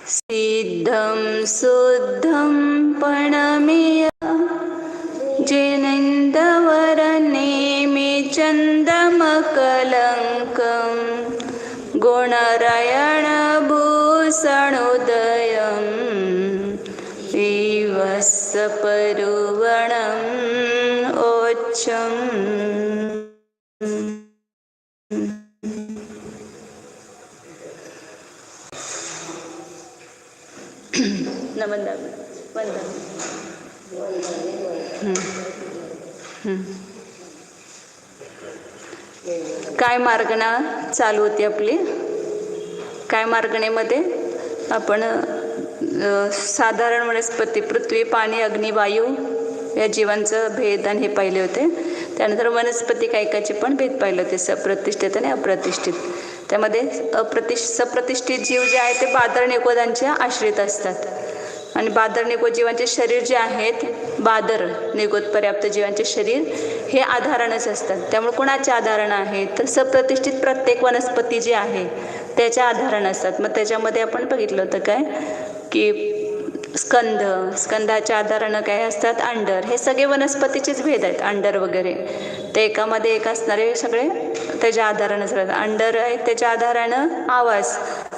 सिद्धं शुद्धं पणमेय जिनेन्दवरनेमिचन्दमकलङ्कं गुणरायणभूषणोदयं विवत्सपरुवणम् ओच्छम्। नमन वंदन। काय मार्गणा चालू होती आपली? काय मार्गणेमध्ये आपण साधारण वनस्पती पृथ्वी, पाणी, अग्नी, वायू या जीवांचं भेद आणि हे पाहिले होते. त्यानंतर वनस्पती कायकाचे पण भेद पाहिले होते, सप्रतिष्ठित आणि अप्रतिष्ठित. त्यामध्ये सप्रतिष्ठित जीव जे आहेत ते बादर निगोदांच्या आश्रित असतात आणि बादर निगोद जीवांचे शरीर जे आहेत, बादर निगोद पर्याप्त जीवांचे शरीर हे आधारणच असतात. त्यामुळे कोणाचे आधारण आहेत तर सप्रतिष्ठित प्रत्येक वनस्पती जी आहे त्याच्या आधारण असतात. मग त्याच्यामध्ये आपण बघितलं होतं काय की स्कंदाच्या आधारानं काय असतात, अंडर. हे सगळे वनस्पतीचेच भेद आहेत, अंडर वगैरे. ते एकामध्ये एक असणारे सगळे त्याच्या आधारानं राहतात. अंडर आहे त्याच्या आधारानं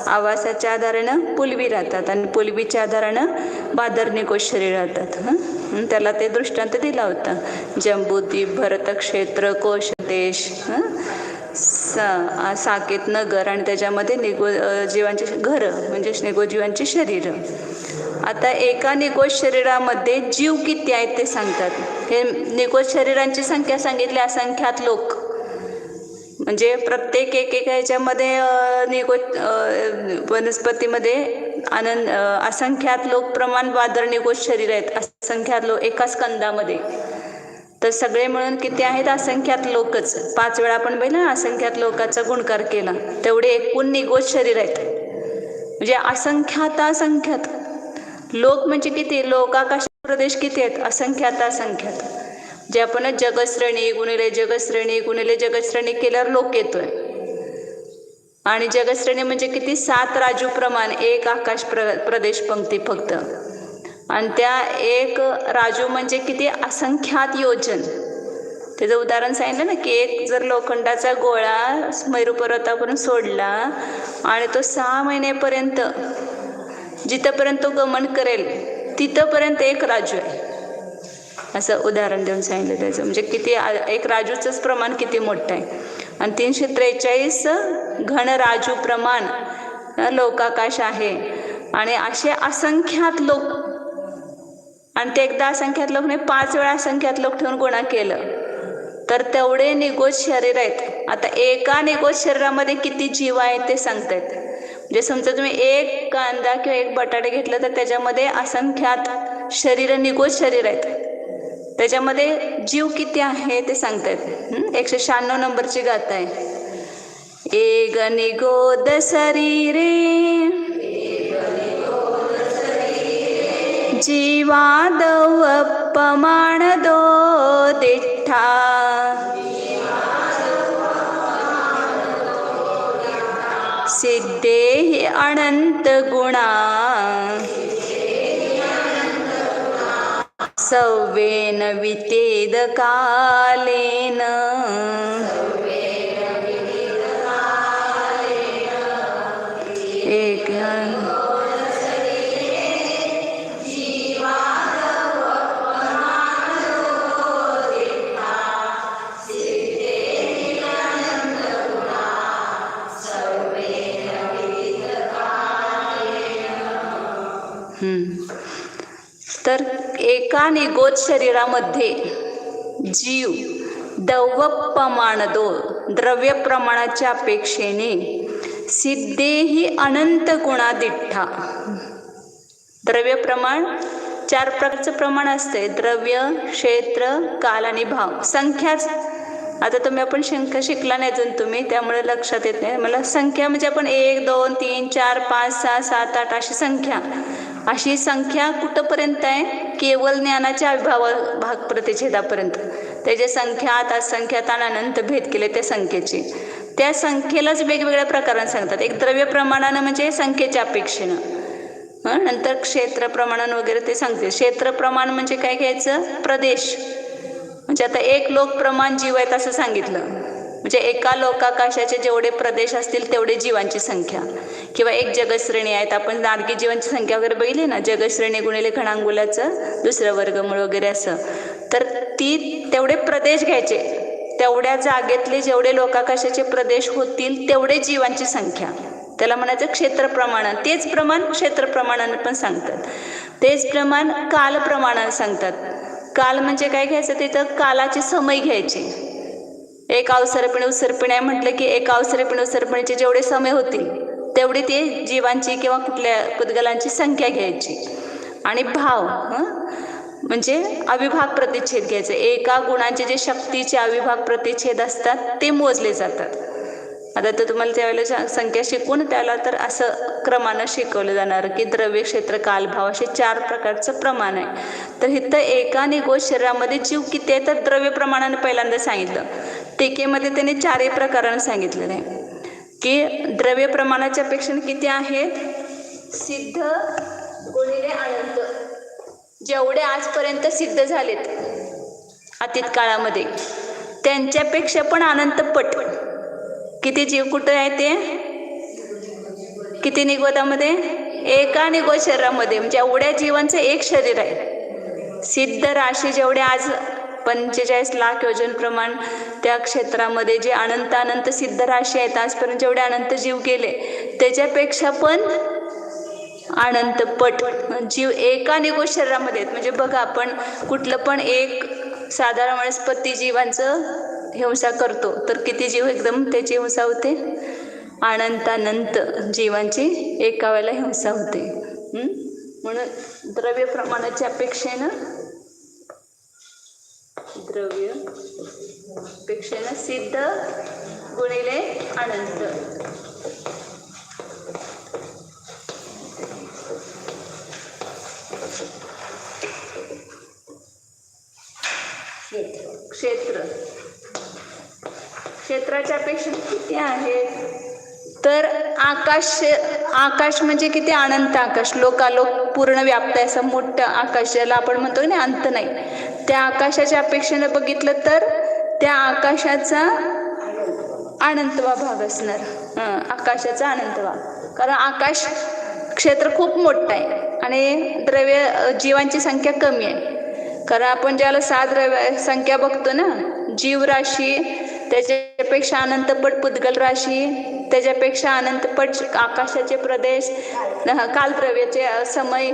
आवासाच्या आधारानं पुलवी राहतात आणि पुलवीच्या आधारानं बादर निगोद शरीर राहतात. त्याला ते दृष्टांत दिला होता. जम्बूद्वीप, भरतक्षेत्र, कोश देश, साकेत नगर आणि त्याच्यामध्ये जीवांचे घरं म्हणजे निगोद जीवांची शरीर. आता एका निगोद शरीरामध्ये जीव किती आहेत ते सांगतात. हे निगोद शरीरांची संख्या सांगितली, असंख्यात लोक. म्हणजे प्रत्येक एक ह्याच्यामध्ये निगोद वनस्पतीमध्ये असंख्यात लोक प्रमाण बादर निगोद शरीर आहेत, असंख्यात लोक एका स्कंदामध्ये. तर सगळे मिळून किती आहेत, असंख्यात लोकच. 5 वेळा आपण पाहिलं असंख्यात लोकांचा गुणकार केला, तेवढे एकूण निगोद शरीर आहेत. म्हणजे असंख्यात लोक म्हणजे किती, लोकाकाश प्रदेश किती आहेत, असंख्यात. जे आपण जगश्रेणी गुणिले जगश्रेणी केल्यावर लोक येतोय. आणि जगश्रेणी म्हणजे किती, 7 राजू प्रमाण, एक आकाश प्रदेश पंक्ती फक्त. आणि त्या एक राजू म्हणजे किती, असंख्यात योजन. त्याचं उदाहरण सांगितलं ना की एक जर लोखंडाचा गोळा मेरू पर्वतावरून सोडला आणि तो 6 महिन्यापर्यंत जिथपर्यंत तो गमन करेल तिथपर्यंत एक राजू आहे, असं उदाहरण देऊन सांगितलं त्याचं. म्हणजे किती, एक राजूचंच प्रमाण किती मोठं आहे. आणि 343 घन राजू प्रमाण लोकाकाश आहे. आणि असे असंख्यात लोक, आणि ते एकदा असंख्यात लोक नाही, 5 वेळा असंख्यात लोक ठेवून गुणा केलं तर तेवढे निगोद शरीर आहेत. आता एका निगोद शरीरामध्ये किती जीव आहेत ते सांगतायत. म्हणजे समजा तुम्ही एक कांदा किंवा एक बटाटे घेतलं तर त्याच्यामध्ये असंख्यात शरीर, निगोद शरीर आहेत. त्याच्यामध्ये जीव किती आहे ते सांगतायत. 196 नंबरची गाथा आहे. एक निगोद शरीरे जीवादवपमान दो दिठा सिद्धे अनंत गुणा सव्वेन वितेद कालेन. एक तर एका निगोद शरीरामध्ये जीव दवपमानदो द्रव्य प्रमाणाच्या अपेक्षेने सिद्धेही अनंत गुणा दिठ्ठा. द्रव्य प्रमाण 4 प्रकारचं प्रमाण असते, द्रव्य, क्षेत्र, काल आणि भाव. संख्याच आता आपण संख्या शिकला नाही अजून तुम्ही, त्यामुळे लक्षात येत नाही मला. संख्या म्हणजे आपण 1 2 3 4 5 6 7 8 अशी संख्या. अशी संख्या कुठंपर्यंत आहे, केवळ ज्ञानाच्या भाग प्रतिच्छेदापर्यंत. त्याचे संख्यात असंख्यात आणि अनंत भेद केले त्या संख्येचे. त्या संख्येलाच वेगवेगळ्या प्रकाराने सांगतात. एक द्रव्य प्रमाणानं म्हणजे संख्येच्या अपेक्षेनं, नंतर क्षेत्र प्रमाणन वगैरे ते सांगते. क्षेत्र प्रमाण म्हणजे काय घ्यायचं, प्रदेश. म्हणजे आता एक लोक प्रमाण जीव आहेत असं सांगितलं, म्हणजे एका लोकाकाशाचे जेवढे प्रदेश असतील तेवढे जीवांची संख्या, किंवा एक जगश्रेणी आहेत. आपण नारकी जीवांची संख्या वगैरे बघितली ना, जगश्रेणी गुणिले घणांगुलाचं दुसरं वर्गमूळ वगैरे असं. तर तेवढे प्रदेश घ्यायचे, तेवढ्या जागेतले जेवढे लोकाकाशाचे प्रदेश होतील तेवढे जीवांची संख्या, त्याला म्हणायचं क्षेत्र प्रमाण. तेच प्रमाण क्षेत्र प्रमाणानं पण सांगतात. तेच प्रमाण काल प्रमाणानं सांगतात. काल म्हणजे काय घ्यायचं, तिथं कालाचे समय घ्यायचे. एक अवसरपिणी उसरपिणी आहे म्हटलं की एक अवसरपिणी उसरपिणीचे जेवढे समय होतील तेवढी ते जीवांची किंवा कुठल्या पुद्गलांची संख्या घ्यायची. आणि भाव म्हणजे अविभाग प्रतिच्छेद घ्यायचे. एका गुणांचे जे शक्तीचे अविभाग प्रतिच्छेद असतात ते मोजले जातात. आता तर तुम्हाला त्यावेळेला संख्या शिकवून त्याला तर असं क्रमानं शिकवलं जाणार की द्रव्य, क्षेत्र, काल, भाव असे 4 प्रकारचं प्रमाण आहे. तर इथं एका निगोज शरीरामध्ये जीव किती आहे तर द्रव्य प्रमाणाने पहिल्यांदा सांगितलं. टीकेमध्ये त्याने 4 प्रकारानं सांगितलेलं आहे की द्रव्य प्रमाणाच्या अपेक्षा किती आहेत, सिद्ध गुणिले अनंत. जेवढे आजपर्यंत सिद्ध झालेत अतीत काळामध्ये त्यांच्यापेक्षा पण अनंत पट किती जीव कुठं आहे ते, किती निगोदामध्ये, एका निगोद शरीरामध्ये. म्हणजे एवढ्या जीवांचं एक शरीर आहे. सिद्ध राशी जेवढे आज 45 लाख योजन प्रमाण त्या क्षेत्रामध्ये जे अनंत सिद्ध राशी आहेत आजपर्यंत जेवढे अनंत जीव गेले त्याच्यापेक्षा पण अनंत पट जीव एका निगोज शरीरामध्ये आहेत. म्हणजे बघा, आपण कुठलं पण एक साधारण वनस्पती जीवांचं हिंसा करतो तर किती जीव एकदम त्याची हिंसा होते, अनंत जीवांची एका वेळेला हिंसा होते. म्हणून द्रव्य प्रमाणाच्या अपेक्षेनं सिद्ध गुणिले अनंत. क्षेत्राच्या अपेक्षा किती आहेत तर आकाश म्हणजे किती, अनंत आकाश, लोकालोक पूर्ण व्याप्त आहे असं मोठं आकाश ज्याला आपण म्हणतो ना अंत नाही. त्या आकाशाच्या अपेक्षेनं बघितलं तर त्या आकाशाचा अनंतवा भाग असणार. आकाशाचा अनंतवा, कारण आकाश क्षेत्र खूप मोठं आहे आणि द्रव्य जीवांची संख्या कमी आहे. कारण आपण ज्याला 6 द्रव्य संख्या बघतो ना, जीवराशी त्याच्यापेक्षा अनंतपट पुद्गल राशी, त्याच्यापेक्षा अनंतपट आकाशाचे प्रदेश, कालद्रव्याचे समय,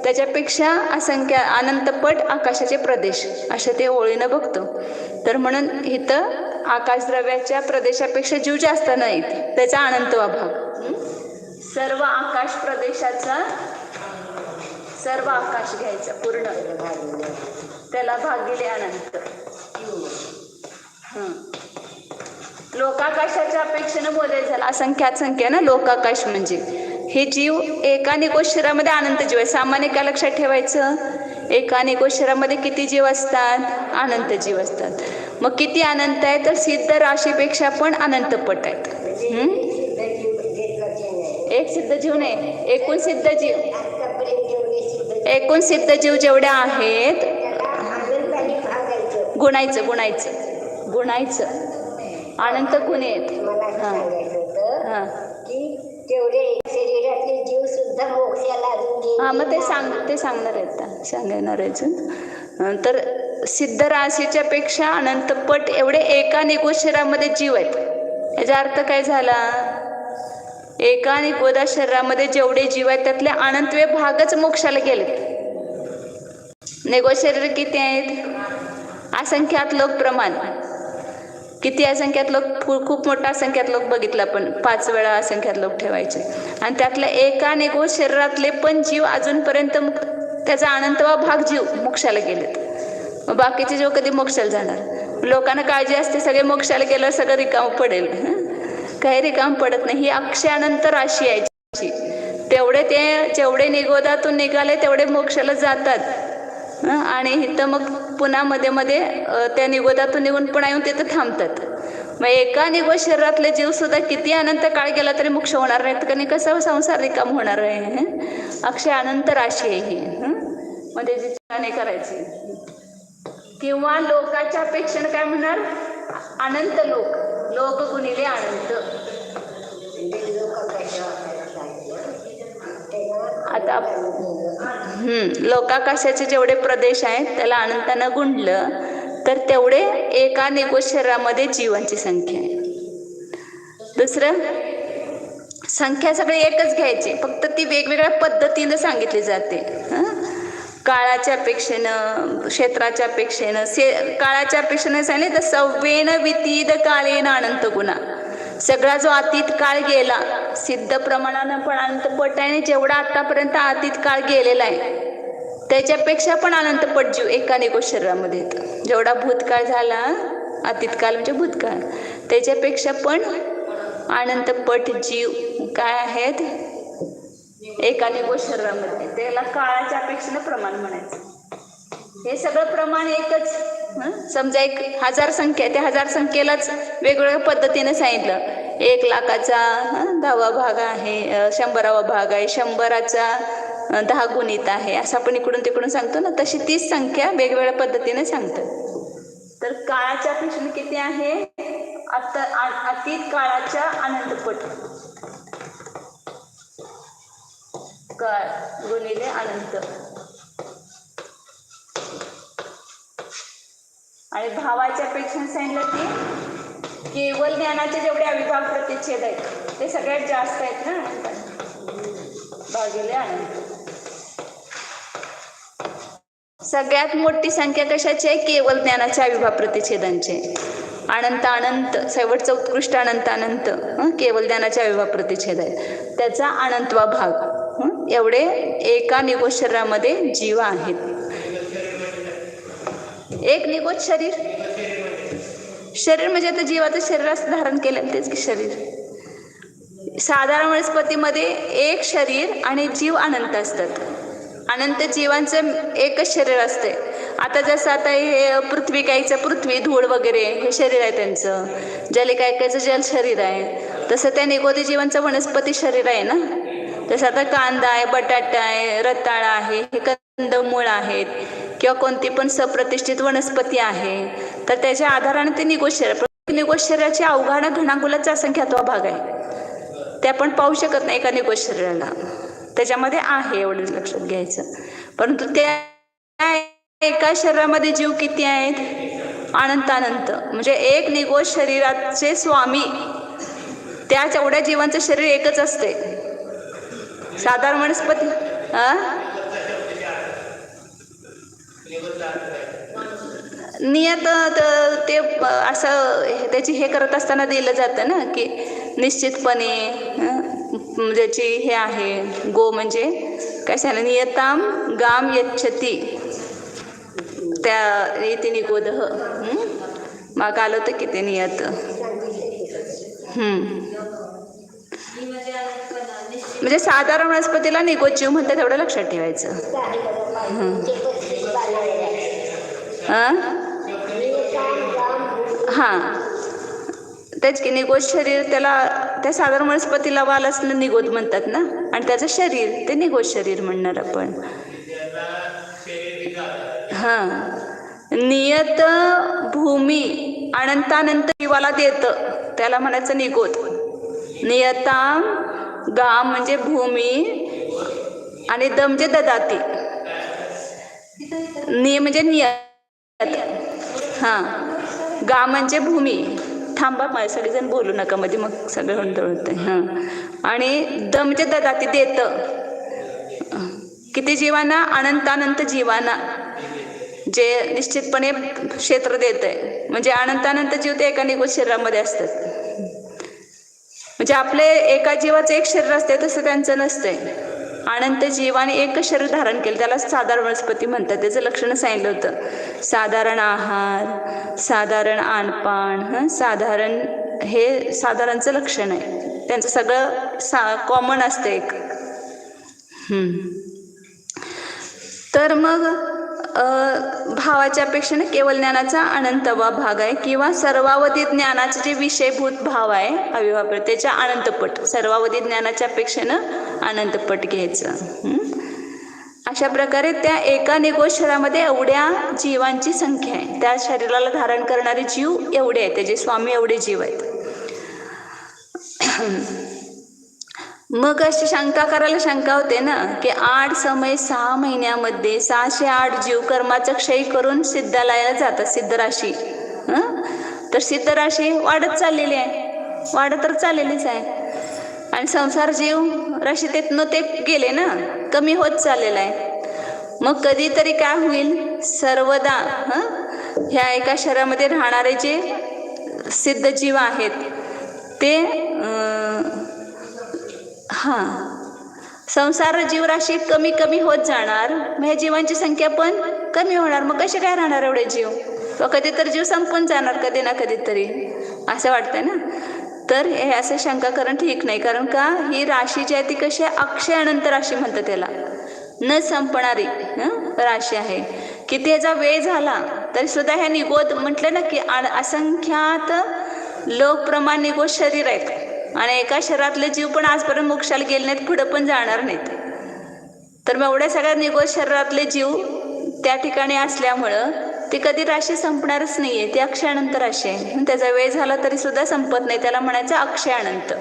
त्याच्यापेक्षा असंख्य अनंतपट आकाशाचे प्रदेश, असे ते ओळीनं बघतो. तर म्हणून इथं आकाशद्रव्याच्या प्रदेशापेक्षा जीव जास्त नाहीत, त्याचा अनंतवा भाग. सर्व आकाश प्रदेशाचा सर्व आकाश घ्यायचा पूर्ण, त्याला भागिले अनंत. लोकाकाशाच्या अपेक्षेनं मोजायचं झालं, असंख्यात संख्या ना लोकाकाश म्हणजे हे जीव एका निकोज शरीरामध्ये अनंत जीव आहे. सामान्य काय लक्षात ठेवायचं, एका निकोज शरीरामध्ये किती जीव असतात, अनंत जीव असतात. मग किती अनंत आहे तर सिद्ध राशीपेक्षा पण अनंतपट आहेत. एक सिद्ध जीव नाही, एकूण सिद्ध जीव जेवढे आहेत गुणायचं अनंत गुण आहेत. मग ते सांगणार आहेत. तर सिद्ध राशीच्या पेक्षा अनंतपट एवढे एका निगोज शरीरामध्ये जीव आहेत. याचा अर्थ काय झाला, एका निगोदा शरीरामध्ये जेवढे जीव आहेत त्यातले अनंतवे भागच मोक्षाला गेलेत. निगोज शरीर किती आहेत, असंख्यात लोक प्रमाण किती, असंख्यात लोक खूप मोठा असंख्यात लोक बघितला, पण 5 वेळा असंख्यात लोक ठेवायचे. आणि त्यातल्या एका निगोज शरीरातले पण जीव अजूनपर्यंत त्याचा अनंतवा भाग जीव मोक्षाला गेलेत. मग बाकीचे जीव कधी मोक्षाला जाणार. लोकांना काळजी असते सगळे मोक्षाला गेल्यावर सगळं रिकाम पडेल, काही रिकाम पडत नाही. ही अक्षय अनंत राशी आहे. तेवढे ते जेवढे निगोदातून निघाले तेवढे मोक्षाला जातात. आणि इथं मग पुन्हा मध्ये त्या निगोदातून निघून पुन्हा येऊन तिथं थांबतात. मग एका निघो शरीरातले जीव सुद्धा किती अनंत काळ गेला तरी मोक्ष होणार नाहीत, कारण कसा संसार रिकाम होणार आहे. अक्षय अनंत राशी आहे ही. मग त्याची चिंता करायची. किंवा लोकाच्या अपेक्षेने काय म्हणणार, अनंत लोक, लोक गुणिले अनंत. आता लोकाकाशाचे जेवढे प्रदेश आहेत त्याला अनंतानं गुणलं तर तेवढे एका निघो शरीरामध्ये जीवांची संख्या आहे. दुसरं, संख्या सगळी एकच घ्यायची, फक्त ती वेगवेगळ्या पद्धतीनं सांगितली जाते. काळाच्या अपेक्षेनं, क्षेत्राच्या अपेक्षेनं. काळाच्या अपेक्षेनं सांगितले तर सव्वेन वितीद काळेन अनंत गुणा. सगळा जो अतीत काळ गेला, सिद्ध प्रमाणानं पण अनंतपट आहे, जेवढा आतापर्यंत अतीत काळ गेलेला आहे त्याच्यापेक्षा पण अनंतपट जीव एका निघो शरीरामध्ये येतं. जेवढा भूतकाळ झाला, अतीतकाल म्हणजे भूतकाळ, त्याच्यापेक्षा पण अनंतपट जीव काय आहेत एका निघो शरीरामध्ये. त्याला काळाच्या अपेक्षेनं प्रमाण म्हणायचं. हे सगळं प्रमाण एकच. समजा 1000 संख्या, त्या 1000 संख्येलाच वेगवेगळ्या पद्धतीने सांगितलं. 1,00,000चा 10वा भाग आहे, 100वा भाग आहे, 100चा 10 गुणित आहे, असं आपण इकडून तिकडून सांगतो ना, तशी 30 संख्या वेगवेगळ्या पद्धतीने सांगतात. तर काळाच्या अपेक्षेने किती आहे, अतीत काळाच्या अनंतपट काळ गुणिले अनंत. आणि भावाच्या अपेक्षेने सांगितलं की केवळ ज्ञानाचे जेवढे अविभाग प्रतिच्छेद आहेत ते सगळ्यात जास्त आहेत ना, भागिले अनंत. सगळ्यात मोठी संख्या कशाची आहे, केवळ ज्ञानाच्या अविभाग प्रतिच्छेदांचे. अनंत अनंत, शेवटचा उत्कृष्ट अनंत अनंत केवळ ज्ञानाच्या अविभाग प्रतिच्छेद आहे, त्याचा अनंतवा भाग. एवढे एका निघो शरीरामध्ये जीव आहेत. एक निघोज शरीर, शरीर म्हणजे आता जीवाचं शरीर असं धारण केलं तेच की शरीर. साधारण वनस्पतीमध्ये एक शरीर आणि जीव अनंत असतात. अनंत जीवांचं एकच शरीर असते. आता जसं आता हे पृथ्वी कायचं पृथ्वी धूळ वगैरे हे शरीर आहे त्यांचं, जलिकायकाचं जल शरीर आहे, तसं त्या निगोदी जीवांचं वनस्पती शरीर आहे ना. जसं आता कांदा आहे, बटाटा आहे, रताळा आहे, हे कंदमूळ आहेत, किंवा कोणती पण सप्रतिष्ठित वनस्पती आहे, तर त्याच्या आधाराने ते निघोज शरीर. निघोज शरीराची अवघानं घणाकुलाचा असंख्यात्वा भाग आहे, ते आपण पाहू शकत नाही एका निघोज शरीराला. त्याच्यामध्ये आहे एवढं लक्षात घ्यायचं. परंतु त्या एका शरीरामध्ये जीव किती आहेत, अनंत अनंत. म्हणजे एक निघोज शरीराचे स्वामी, त्याच एवढ्या जीवांचं शरीर एकच असते. साधारण वनस्पती नियत ते असं त्याची हे करत असताना दिलं जातं ना की निश्चितपणे ज्याची हे आहे गो म्हणजे काय सांगितलं, नियताम गाम यच्छती त्या रीती निगोदह. मग आलं होतं किती नियत. म्हणजे साधारण वनस्पतीला निघोज जीव म्हणतात, एवढं लक्षात ठेवायचं. हां तेच की निघोज शरीर, त्याला त्या साधारण वनस्पतीला वाल असलं निघोज म्हणतात ना, आणि त्याचं शरीर ते निघोज शरीर म्हणणार आपण. हां नियत भूमी अनंतानंत जीवाला देतं त्याला म्हणायचं निघोज. नियताम गाम म्हणजे भूमी आणि द म्हणजे ददाती, नि म्हणजे नियत. हां गा म्हणजे भूमी. थांबा मला सगळेजण बोलू नका मध्ये, मग सगळं गोंधळ होतं. हां आणि द म्हणजे ददाती देतं. किती जीवांना, अनंतानंत जीवांना, जे निश्चितपणे क्षेत्र देत आहे. म्हणजे अनंतानंत जीव ते एका निघोज शरीरामध्ये असतात. म्हणजे आपले एका जीवाचं एक शरीर असते तसं त्यांचं नसतंय. अनंत जीवाने एक शरीर धारण केलं, त्याला साधारण वनस्पती म्हणतात. त्याचं लक्षण सांगितलं होतं. साधारण आहार, साधारण आणपाण, साधारण हे साधारणचं लक्षण आहे. त्यांचं सगळं कॉमन असतं एक. तर मग भावाच्या अपेक्षेने केवळ ज्ञानाचा अनंतवा भाग आहे, किंवा सर्वावधी ज्ञानाचे जे विषयभूत भाव आहे अविभाव त्याच्या अनंतपट, सर्वावधी ज्ञानाच्या अपेक्षेनं अनंतपट घ्यायचं. अशा प्रकारे त्या एका निगोज शरीरामध्ये एवढ्या जीवांची संख्या आहे. त्या शरीराला धारण करणारे जीव एवढे आहेत, त्याचे स्वामी एवढे जीव आहेत. मग अशी शंका करायला शंका होते ना की 8 समय 6 महिन्यामध्ये 608 जीव कर्माचा क्षय करून सिद्धालयाला जातात, सिद्धराशी. तर सिद्धराशी वाढत चाललेली आहे, वाढत तर चाललेलीच आहे. आणि संसार जीव राशीतनं ते गेले ना, कमी होत चाललेला आहे. मग कधीतरी काय होईल, सर्वदा ह्या एका शरीरामध्ये राहणारे जे सिद्ध जीव आहेत ते संसार जीवराशी कमी कमी होत जाणार. मग ह्या जीवांची संख्या पण कमी होणार. मग कसे काय राहणार एवढे जीव? तो कधीतरी जीव संपून जाणार कधी ना कधीतरी, असं वाटतंय ना. तर हे असं शंका करणं ठीक नाही. कारण का, ही राशी जी आहे ती कशी आहे, अक्षय अनंत राशी म्हणतात त्याला, न संपणारी राशी आहे. किती याचा वेळ झाला तरी सुद्धा ह्या निगोद म्हटलं ना की असंख्यात लोकप्रमाण निगोद शरीर आहेत. आणि एका शरीरातले जीव पण आजपर्यंत मोक्षाला गेले नाहीत, पुढं पण जाणार नाहीत. तर मग एवढ्या सगळ्या निगोज शरीरातले जीव त्या ठिकाणी असल्यामुळं ती कधी राशी संपणारच नाही आहे. ती अक्षय अनंत राशी आहे. त्याचा वेळ झाला तरी सुद्धा संपत नाही. त्याला म्हणायचं अक्षय अनंत.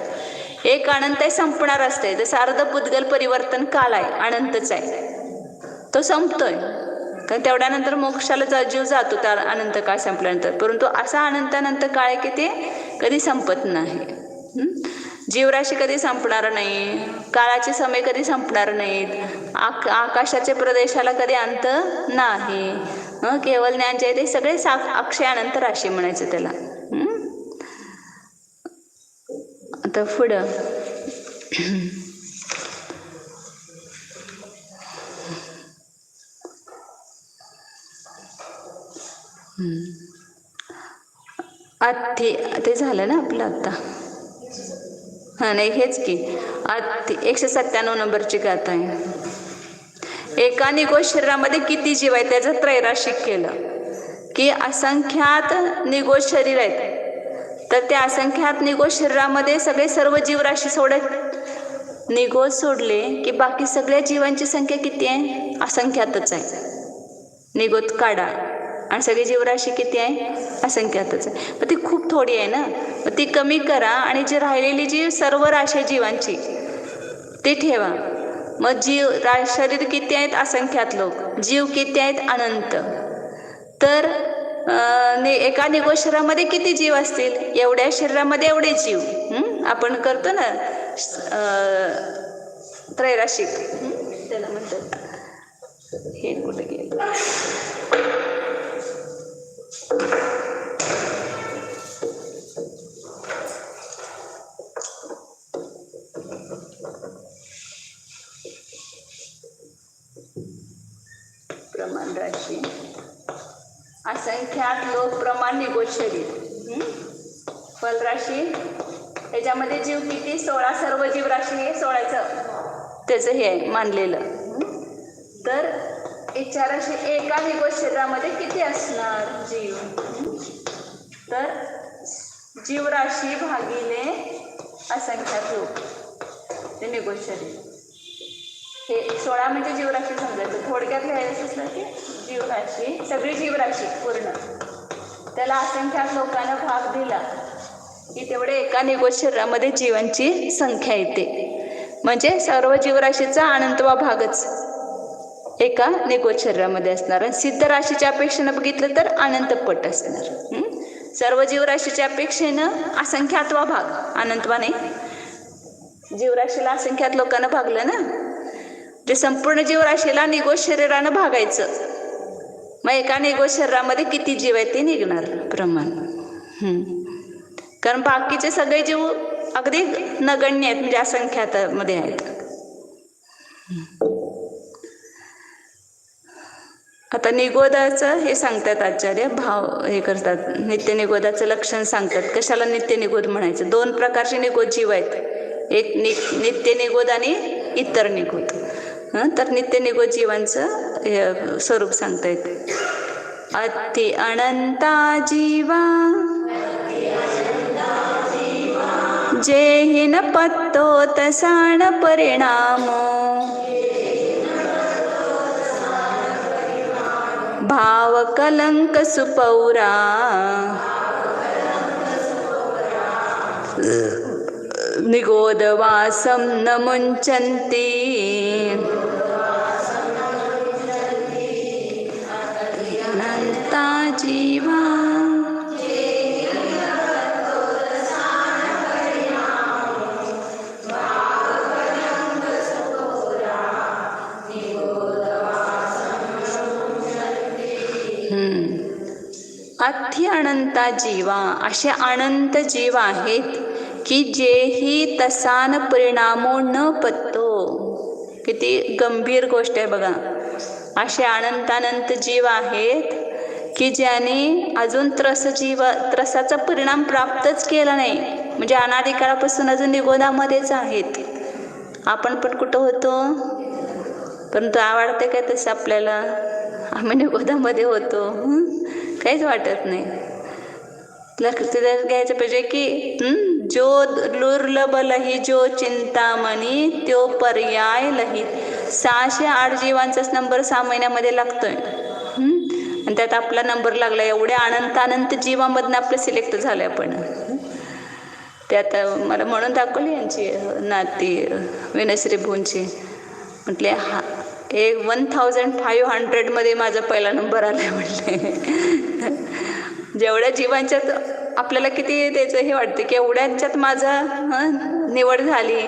एक अनंत आहे, संपणार असते. जसं अर्ध पुद्गल परिवर्तन काल आहे, अनंतच आहे, तो संपतोय. कारण तेवढ्यानंतर मोक्षाला जीव जातो त्या अनंत काळ संपल्यानंतर. परंतु असा अनंत काळ आहे की ते कधी संपत नाही. जीवराशी कधी संपणार नाही, काळाचे समय कधी संपणार नाहीत, आकाशाच्या प्रदेशाला कधी अंत नाही. केवळ ज्ञान जे ते सगळे अक्षय अनंत राशी म्हणायचं त्याला. आता पुढं ते झालं ना आपलं आता. नाही हेच की 197 नंबरची गाथा आहे. एका निगोज शरीरामध्ये किती जीव आहेत त्याचं त्रैराशिक केलं की असंख्यात निगोज शरीर आहेत. तर त्या असंख्यात निगोज शरीरामध्ये सगळे सर्व जीवराशी सोडत निगोज सोडले की बाकी सगळ्या जीवांची संख्या किती आहे, असंख्यातच आहे. निगोज काढा आणि सगळी जीवराशी किती आहे, असंख्यातच आहे. मग ती खूप थोडी आहे ना. मग ती कमी करा आणि जी राहिलेली जी सर्व राशी जीवांची ती ठेवा. मग शरीर किती आहेत, असंख्यात लोक. जीव किती आहेत, अनंत. तर एका निगोज शरीरामध्ये किती जीव असतील, एवढ्या शरीरामध्ये एवढे जीव. आपण करतो ना त्रैराशिक, त्याला म्हणतात. हे कुठे गेलं, प्रमाण राशी, असंख्यात लोक प्रमाण निगोज शरीर, फलराशी. त्याच्यामध्ये जीव किती, 16 सर्व जीवराशी हे 16चं त्याचं हे आहे मानलेलं. तर विचाराशी एका निगोज शरीरामध्ये किती असणार जीव, तर जीवराशी भागिले असंख्यात लोक ते निगोज शरीर. हे 16 म्हणजे जीवराशी समजायचं. थोडक्यात लिहायचं असलं की जीवराशी, सगळी जीवराशी पूर्ण, त्याला असंख्यात लोकांना भाग दिला की तेवढे एका निगोज शरीरामध्ये जीवांची संख्या येते. म्हणजे सर्व जीवराशीचा अनंतवा भागच एका निगोज शरीरामध्ये असणार. आणि सिद्ध राशीच्या अपेक्षेनं बघितलं तर अनंतपट असणार. सर्व जीवराशीच्या अपेक्षेनं असंख्यातवा भाग, अनंतवा नाही. जीवराशीला असंख्यात लोकांना भागलं ना, ते संपूर्ण जीवराशीला निगोज शरीरानं भागायचं. मग एका निगोज शरीरामध्ये किती जीव आहेत ते निघणार प्रमाण. कारण बाकीचे सगळे जीव अगदी नगण्य आहेत, म्हणजे असंख्यातामध्ये आहेत. आता निगोदाचं हे सांगतात आचार्य, भाव हे करतात, नित्य निगोदाचं लक्षण सांगतात. कशाला नित्य निगोद म्हणायचं. 2 प्रकारचे निगोद जीव आहेत, एक नित्य निगोद आणि इतर निगोद. तर नित्य निगोज जीवांचं स्वरूप सांगतायत. अति अनंता जीवा जेहि न पत्तो तसा न परिणामो, भाव कलंक सुपौरा निगोदवासं न मुञ्चन्ति, अनंता जीवा. अति अनंता जीवा, असे अनंत जीव आहेत की जेही तसा न परिणामो न पत्तो. किती गंभीर गोष्ट आहे बघा. असे अनंत जीव आहेत की ज्याने अजून त्रसाचा परिणाम प्राप्तच केला नाही. म्हणजे अनादिकाळापासून अजून निगोदामध्येच आहेत. आपण पण कुठं होतो, परंतु आवडते काय तसं आपल्याला, आम्ही निगोदामध्ये होतो. काहीच वाटत नाही. लक्षात घ्यायचं पाहिजे की जो दुर्लभ लही जो चिंतामणी त्यो पर्याय लही. 608 जीवांचाच नंबर 6 महिन्यामध्ये लागतोय. आणि त्यात आपला नंबर लागला. एवढ्या अनंत जीवामधनं आपलं सिलेक्ट झालं आपण. ते आता मला म्हणून दाखवली यांची नाती विनश्री भूंची. म्हटले 1500 मध्ये माझा पहिला नंबर आलाय म्हटले. जेवढ्या जीवांच्यात आपल्याला किती त्याचं हे वाटतं की एवढ्यांच्यात माझा निवड झाली.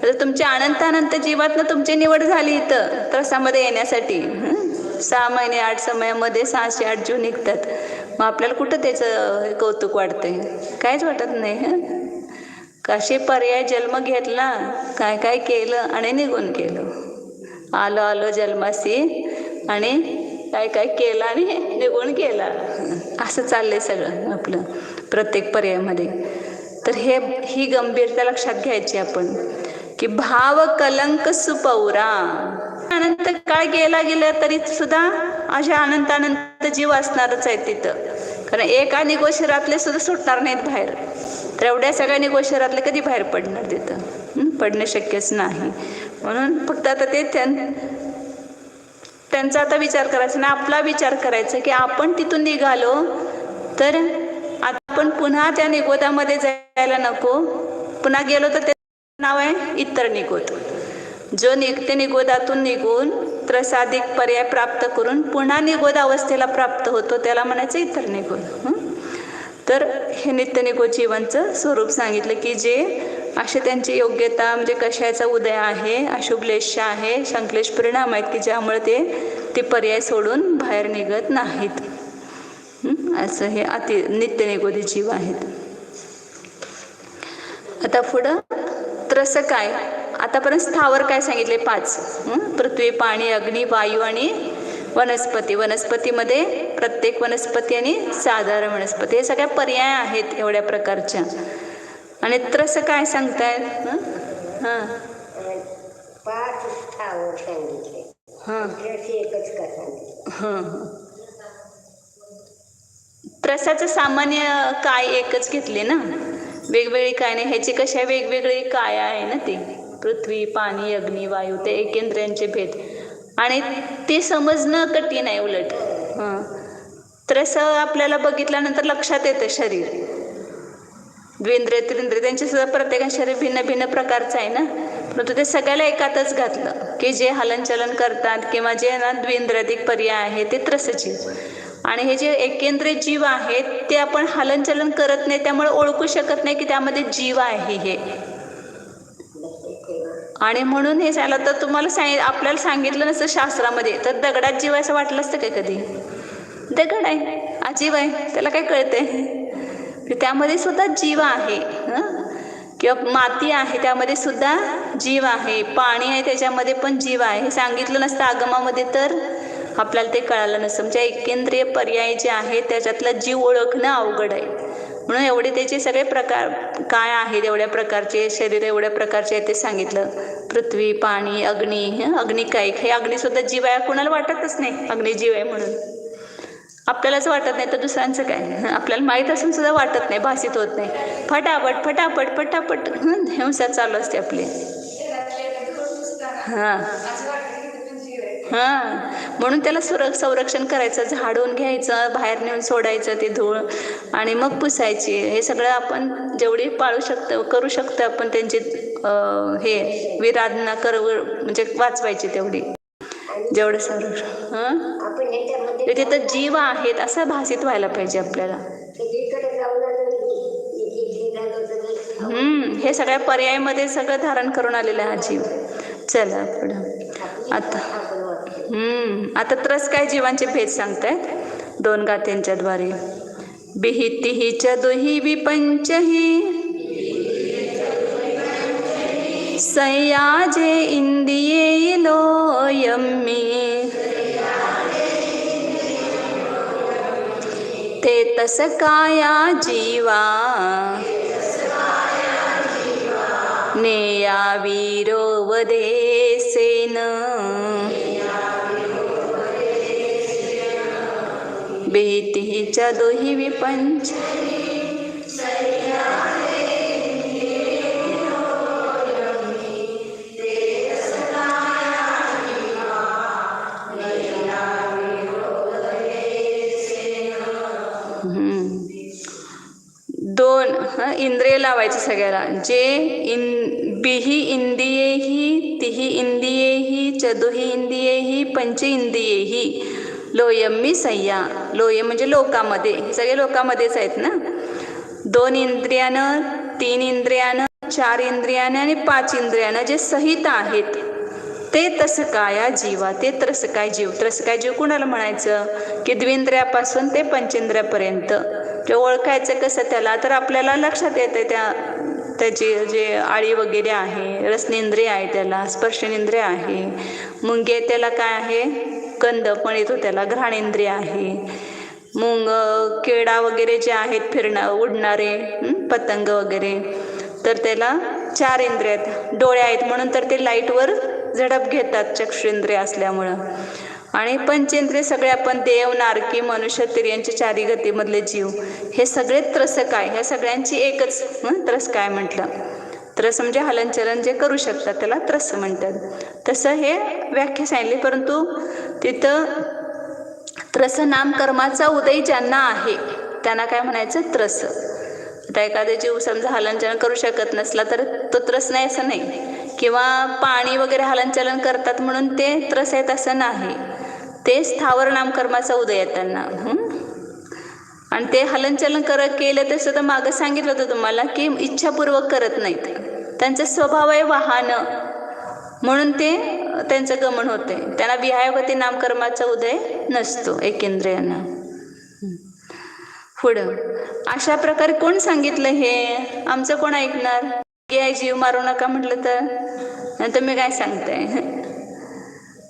तर तुमच्या अनंत जीवातनं तुमची निवड झाली इथं त्रसामध्ये येण्यासाठी. 6 महिने 8 समयामध्ये 608 जीव निघतात. मग आपल्याला कुठं त्याचं कौतुक वाटतंय? काहीच वाटत नाही. कशी पर्याय जन्म घेतला, काय काय केलं आणि निघून गेलो. आलो जन्मासी आणि काय काय केलं आणि निघून गेला. असं चाललंय सगळं आपलं प्रत्येक पर्यायामध्ये. तर ही गंभीरता लक्षात घ्यायची आपण की भाव कलंक सुपौरा. अनंत काळ गेला तरी सुद्धा अशा अनंत जीव असणारच आहेत तिथं. कारण एका निगोशरातले सुद्धा सुटणार नाहीत बाहेर. तर एवढ्या सगळ्या निगोशरातले कधी बाहेर पडणार तिथं? पडणं शक्यच नाही. म्हणून फक्त आता ते त्यांचा आता विचार करायचा ना, आपला विचार करायचा की आपण तिथून निघालो तर आपण पुन्हा त्या निगोदामध्ये जायला नको. पुन्हा गेलो तर त्याचं नाव आहे इतर निगोद. जो निघते निगोदातून निघून त्रसाधिक पर्याय प्राप्त करून पुन्हा निगोद अवस्थेला प्राप्त होतो त्याला म्हणायचं इतर निगोद. तर हे नित्य निगोद जीवांचं स्वरूप सांगितलं की जे असे त्यांची योग्यता म्हणजे कशाचा उदय आहे, अशुभलेश आहे, संक्लेश परिणाम आहेत की ज्यामुळे ते पर्याय सोडून बाहेर निघत नाहीत. असं हे नित्य निगोदी जीव आहेत. आता पुढं त्रस काय? आतापर्यंत स्थावर काय सांगितले? 5. पृथ्वी, पाणी, अग्नी, वायू आणि वनस्पती. वनस्पतीमध्ये प्रत्येक वनस्पती आणि साधारण वनस्पती हे सगळ्या पर्याय आहेत एवढ्या प्रकारच्या. आणि त्रस काय सांगतायत? 5 स्थावर सांगितले. एकच का सांगितले? त्रसाचं सामान्य काय एकच घेतले ना, वेगवेगळी काय नाही. ह्याची कशा वेगवेगळी काय आहे ना ती पृथ्वी, पाणी, अग्नी, वायू ते एकेंद्रियांचे भेद. आणि ते समजणं कठीण आहे. उलट त्रस आपल्याला बघितल्यानंतर लक्षात येतं शरीर, द्विंद्रिय त्रिंद्रिय त्यांचे सुद्धा प्रत्येकाचे शरीर भिन्न भिन्न प्रकारचं आहे ना. परंतु ते सगळ्याला एकातच घातलं की जे हलनचलन करतात किंवा जे ना द्विंद्रियाधिक पर्याय आहे ते त्रसजीव. आणि हे जे एकेंद्रिय जीव आहेत ते आपण हलनचलन करत नाही त्यामुळे ओळखू शकत नाही की त्यामध्ये जीव आहे हे. आणि म्हणून हे झालं तर तुम्हाला आपल्याला सांगितलं नसतं शास्त्रामध्ये तर दगडात जीव असं वाटलं असतं काय कधी? दगड आहे, अजीव आहे, त्याला काय कळतंय? त्यामध्ये सुद्धा जीव आहे. किंवा माती आहे त्यामध्ये सुद्धा जीव आहे, पाणी आहे त्याच्यामध्ये पण जीव आहे. हे सांगितलं नसतं आगमामध्ये तर आपल्याला ते कळालं नसतं. म्हणजे एकेंद्रिय पर्याय जे आहे त्याच्यातला जीव ओळखणं अवघड आहे. म्हणून एवढे त्याचे सगळे प्रकार काय आहेत, एवढ्या प्रकारचे शरीर एवढ्या प्रकारचे आहे ते सांगितलं. पृथ्वी, पाणी, अग्नी, अग्निकायिक, हे अग्निसुद्धा जीव आहे कोणाला वाटतच नाही अग्नी जीव आहे म्हणून. आपल्यालाच वाटत नाही तर दुसऱ्यांचं काय. आपल्याला माहीत असून सुद्धा वाटत नाही, भासित होत नाही. फटाफट फटाफट फटाफट हिंसा चालू असते आपली. हां हां, म्हणून त्याला संरक्षण करायचं, झाडून घ्यायचं, बाहेर नेऊन सोडायचं ते धूळ आणि मग पुसायची. हे सगळं आपण जेवढी पाळू शकतो करू शकतो आपण त्यांची हे विराधना म्हणजे वाचवायची तेवढी जेवढं संरक्षण. आपण ह्याच्यामध्ये तिथं जीव आहेत असं भासित व्हायला पाहिजे आपल्याला. सगळीकडे जाऊन हे सगळ्या पर्यायामध्ये सगळं धारण करून आलेला हा जीव. चला पुढं. आता त्रस काय जीवांचे भेद सांगतायत 2 गाथ्यांच्या द्वारे. बिहितिहि च दुहि विपंचहि संयाजे इंदिये लोयम्मी ते तस काया जीवा नेया वीरो वदेसेन बिहितिहि च दुहि विपंच. इंद्रिय लावायचे सगळ्याला. जे बिही इंदियेही तिही इंदियेही चदुही इंदियेही पंच इंदियेही लोयम्मी सय्या. लोय म्हणजे लोकामध्ये, हे सगळे लोकामध्येच आहेत ना. 2 इंद्रियानं, 3 इंद्रियानं, 4 इंद्रियानं आणि 5 इंद्रियानं जे सहित आहेत ते तसं काया जीवा. ते त्रसकाय जीव. त्रसकाय जीव कुणाला म्हणायचं की द्विंद्रियापासून ते पंचेंद्रियापर्यंत. जे ओळखायचं कसं त्याला, तर आपल्याला लक्षात येते त्याची जे आळी वगैरे आहे. रसनेंद्रिय आहे त्याला, स्पर्शनेंद्रिय आहे. मुंगे त्याला काय आहे, गंध पण येतो त्याला, घ्राणेंद्रिय आहे. मुंग, केळा वगैरे जे आहेत उडणारे पतंग वगैरे, तर त्याला 4 इंद्रिय आहेत. डोळे आहेत म्हणून तर ते लाईटवर झडप घेतात चक्षुरेंद्रिय असल्यामुळं. आणि पंचेंद्रिय सगळे आपण देव, नारकी, मनुष्य, तिर्यांचे 4 गतीमधले जीव, हे सगळे त्रसकाय. ह्या सगळ्यांची एकच त्रसकाय म्हटलं. त्रस म्हणजे हलनचलन जे करू शकतात त्याला त्रस म्हणतात. तसं हे व्याख्या सांगितली. परंतु तिथं त्रस नामकर्माचा उदय ज्यांना आहे त्यांना काय म्हणायचं, त्रस. आता एखादा जीव समजा हलनचलन करू शकत नसला तर तो त्रस नाही असं नाही. किंवा पाणी वगैरे हलनचलन करतात म्हणून ते त्रस आहेत असं नाही. ते स्थावर नामकर्माचा उदय आहे त्यांना. आणि ते हलनचलन केलं तर सुद्धा मागं सांगितलं होतं तुम्हाला की इच्छापूर्वक करत नाहीत. त्यांचा स्वभाव आहे वाहनं, म्हणून ते त्यांचं गमन होते. त्यांना विहायगती नामकर्माचा उदय नसतो एकेंद्रियांना. पुढं अशा प्रकारे कोण सांगितलं हे, आमचं कोण ऐकणार. जीव मारू नका म्हटलं तर तुम्ही काय सांगताय.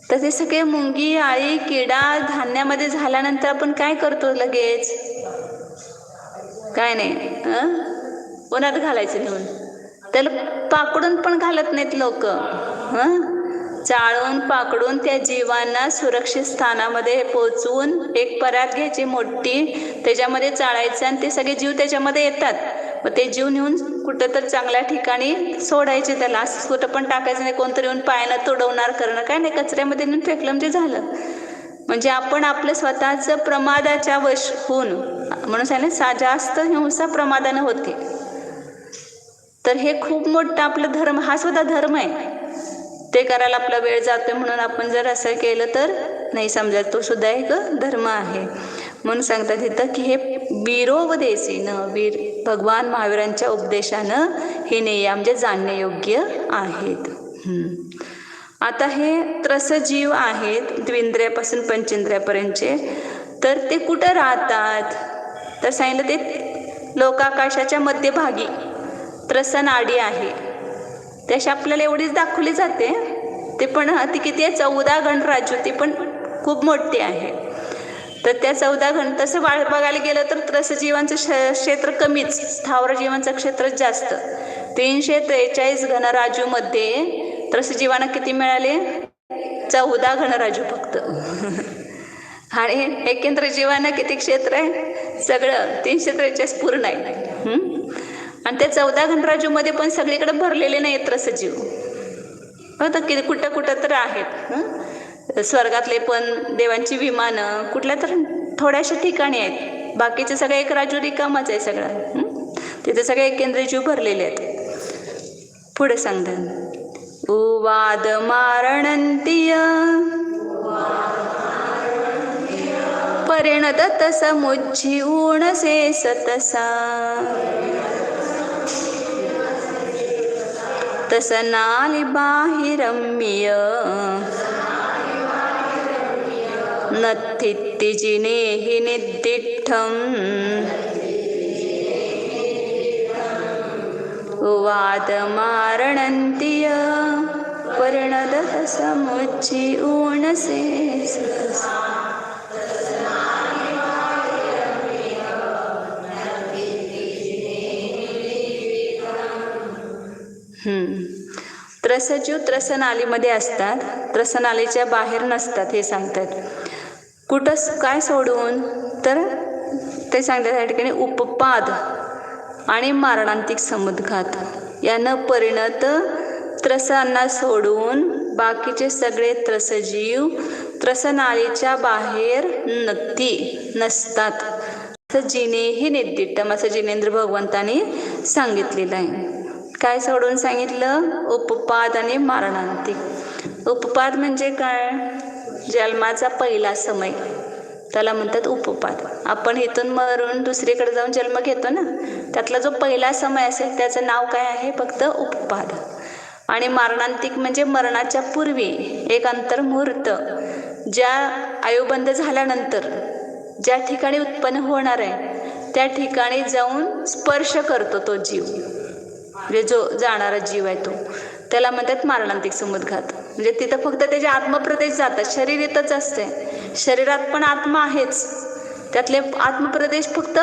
तर ते सगळे मुंगी, आळी, किडा धान्यामध्ये झाल्यानंतर आपण काय करतो लगेच, काय नाही उन्हात घालायचं नेऊन. त्याला पाकडून पण घालत नाहीत लोक. चाळून पाकडून त्या जीवांना सुरक्षित स्थानामध्ये पोचवून एक परात घ्यायची मोठी, त्याच्यामध्ये चाळायचं आणि ते सगळे जीव त्याच्यामध्ये येतात. मग ते जीव नेऊन कुठं तर चांगल्या ठिकाणी सोडायचे. त्याला असं कुठं पण टाकायचं नाही. कोणतरी येऊन पायानं तुडवणार करणं काय नाही, कचऱ्यामध्ये नेऊन फेकलं म्हणजे झालं. म्हणजे आपण आपलं स्वतःचं प्रमादाच्या वश होऊन, म्हणून सांगितलं जास्त हिंसा प्रमादानं होते. तर हे खूप मोठं आपलं धर्म, हा सुद्धा धर्म आहे. ते करायला आपला वेळ जातोय म्हणून आपण जर असं केलं तर नाही समजत, तो सुद्धा एक धर्म आहे. म्हणून सांगतात तिथं की हे वीरोपदेशेनं, वीर भगवान महावीरांच्या उपदेशानं हे नेया म्हणजे जाणणे योग्य आहेत. आता हे त्रसजीव आहेत द्विंद्रियापासून पंचेंद्रियापर्यंतचे, तर ते कुठं राहतात, तर सांगितलं ते लोकाकाशाच्या मध्यभागी त्रसनाडी आहे. त्याशी आपल्याला एवढीच दाखवली जाते. ते पण ती किती आहे, 14 गणराज्य, ती पण खूप मोठी आहे. तर त्या 14 गण तसं बघायला गेलं तर त्रसजीवांचं क्षेत्र कमीच, स्थावर जीवांचं क्षेत्र जास्त. 343 गणराज्यूमध्ये त्रसजीवांना किती मिळाले? 14 घनराजू फक्त. आणि एकेंद्र जीवांना किती क्षेत्र आहे? सगळं 343 पूर्ण आहे. आणि त्या 14 घनराजूमध्ये पण सगळीकडे भरलेले नाही त्रसजीव. आता कुठं कुठं तर आहेत. स्वर्गातले पण देवांची विमानं कुठल्या तर थोड्याशा ठिकाणी आहेत. बाकीचे सगळे एक राजू रिकामाच आहे सगळं. तिथे सगळे एकेंद्रीय जीव भरलेले आहेत. पुढे सांगतात उवाद मारणंतीय परिणत समुज्झी ऊणसे सतसा तसनाली बाहिरम्य नत्थित्तिजिनेहि निद्दिष्ठम् वादमारणन्तिय परिणदत समुज्झि ऊणसे सतसा. त्रसजीव त्रसनालीमध्ये असतात, त्रसनालीच्या बाहेर नसतात हे सांगतात. कुठं काय सोडून? तर ते सांगतात या ठिकाणी उपपाद आणि मारणांतिक समुद्घात यानं परिणत त्रसांना सोडून बाकीचे सगळे त्रसजीव त्रसनालीच्या बाहेर नसतात. असं जिनेही निर्दिष्टम असं जिनेंद्र भगवंतांनी सांगितलेलं आहे. काय सोडून सांगितलं? उपपाद आणि मारणांतिक. उपपाद म्हणजे काय? जन्माचा पहिला समय त्याला म्हणतात उपपाद. आपण इथून मरून दुसरीकडे जाऊन जन्म घेतो ना, त्यातला जो पहिला समय असेल त्याचं नाव काय आहे? फक्त उपपाद. आणि मारणांतिक म्हणजे मरणाच्या पूर्वी एक अंतर्मुहूर्त, ज्या आयुबंध झाल्यानंतर ज्या ठिकाणी उत्पन्न होणार आहे त्या ठिकाणी जाऊन स्पर्श करतो तो जीव, म्हणजे जो जाणारा जीव आहे तो, त्याला म्हणतात मारणांतिक समुद्घात. म्हणजे तिथं फक्त त्याचे आत्मप्रदेश जातात. शरीर इथंच असते, शरीरात पण आत्मा आहेच, त्यातले आत्मप्रदेश फक्त